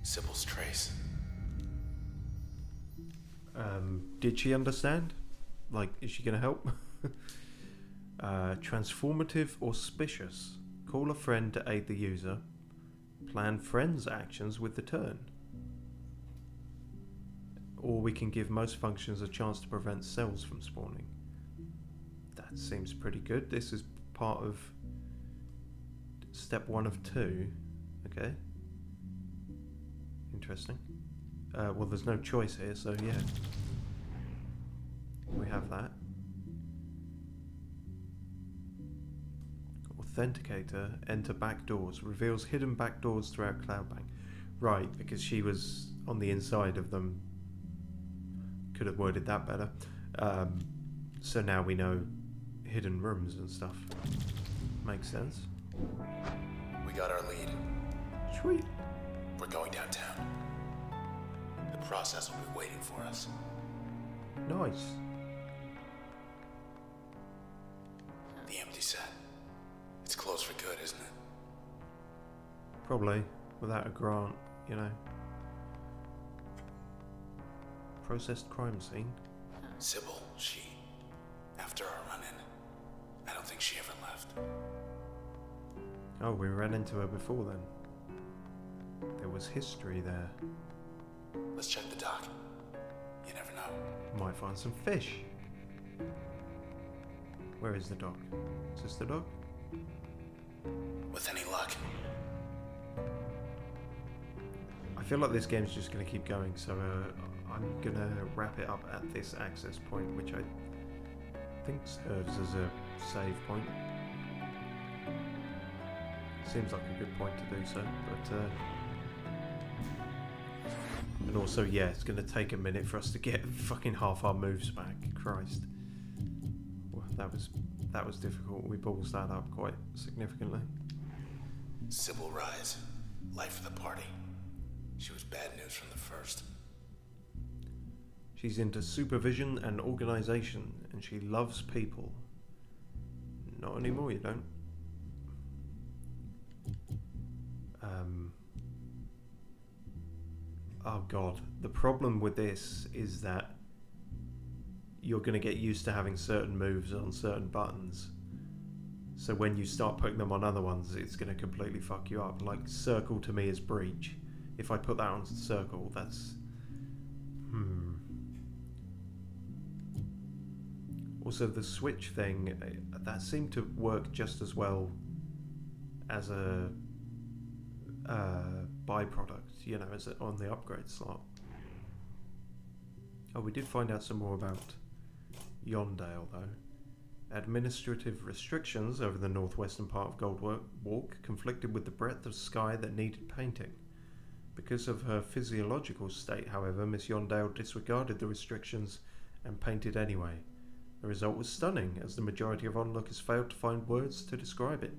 Sybil's Trace. Did she understand? Like, is she gonna help? Transformative auspicious. Call a friend to aid the user. Plan friends' actions with the turn. Or we can give most functions a chance to prevent cells from spawning. That seems pretty good. This is part of step 1 of 2. Okay. Interesting. Well, there's no choice here, so yeah. We have that. Authenticator, enter back doors. Reveals hidden back doors throughout Cloudbank. Right, because she was on the inside of them. Could have worded that better. So now we know hidden rooms and stuff. Makes sense. We got our lead. Sweet. We're going downtown. The process will be waiting for us. Nice. The empty set. It's closed for good, isn't it? Probably. Without a grant, you know. Processed crime scene. Sybil, after our run-in, I don't think she ever left. Oh, we ran into her before then. There was history there. Let's check the dock. You never know. Might find some fish. Where is the dock? Is this the dock? With any luck. I feel like this game's just going to keep going, so I'm going to wrap it up at this access point, which I think serves as a save point. Seems like a good point to do so, but... and also, yeah, it's going to take a minute for us to get fucking half our moves back. Christ. Well, that was difficult. We balls that up quite significantly. Sybil Rise. Life of the party. She was bad news from the first. She's into supervision and organization, and she loves people. Not anymore, you don't. Oh god, the problem with this is that you're going to get used to having certain moves on certain buttons. So when you start putting them on other ones, it's going to completely fuck you up. Like, circle to me is breach. If I put that on circle, that's... Also, the switch thing, that seemed to work just as well as a byproduct, you know, as on the upgrade slot. Oh, we did find out some more about Yondale, though. Administrative restrictions over the northwestern part of Gold Walk conflicted with the breadth of sky that needed painting. Because of her physiological state, however, Miss Yondale disregarded the restrictions and painted anyway. The result was stunning, as the majority of onlookers failed to find words to describe it.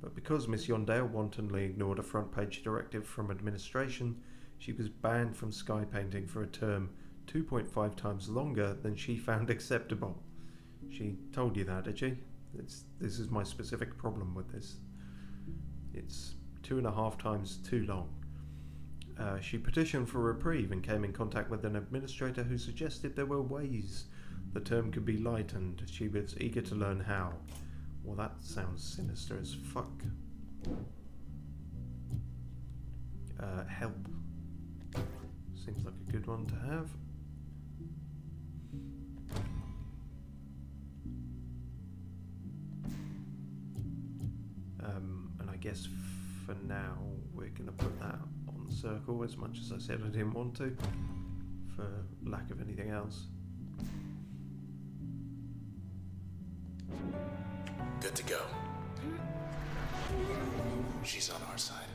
But because Miss Yondale wantonly ignored a front-page directive from administration, she was banned from sky painting for a term 2.5 times longer than she found acceptable. She told you that, did she? This is my specific problem with this. It's 2.5 times too long. She petitioned for a reprieve and came in contact with an administrator who suggested there were ways the term could be lightened. She was eager to learn how. Well, that sounds sinister as fuck. Help. Seems like a good one to have. And I guess for now we're going to put that on the circle, as much as I said I didn't want to, for lack of anything else. Good to go. She's on our side.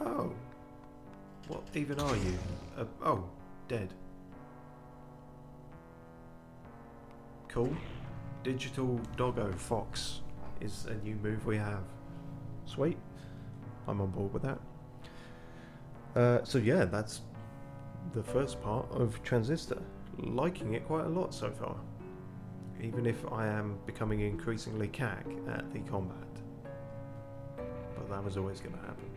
Oh. What even are you? Oh, dead. Cool. Digital Doggo Fox is a new move we have. Sweet. I'm on board with that. So yeah, that's the first part of Transistor. Liking it quite a lot so far. Even if I am becoming increasingly cack at the combat. But that was always going to happen.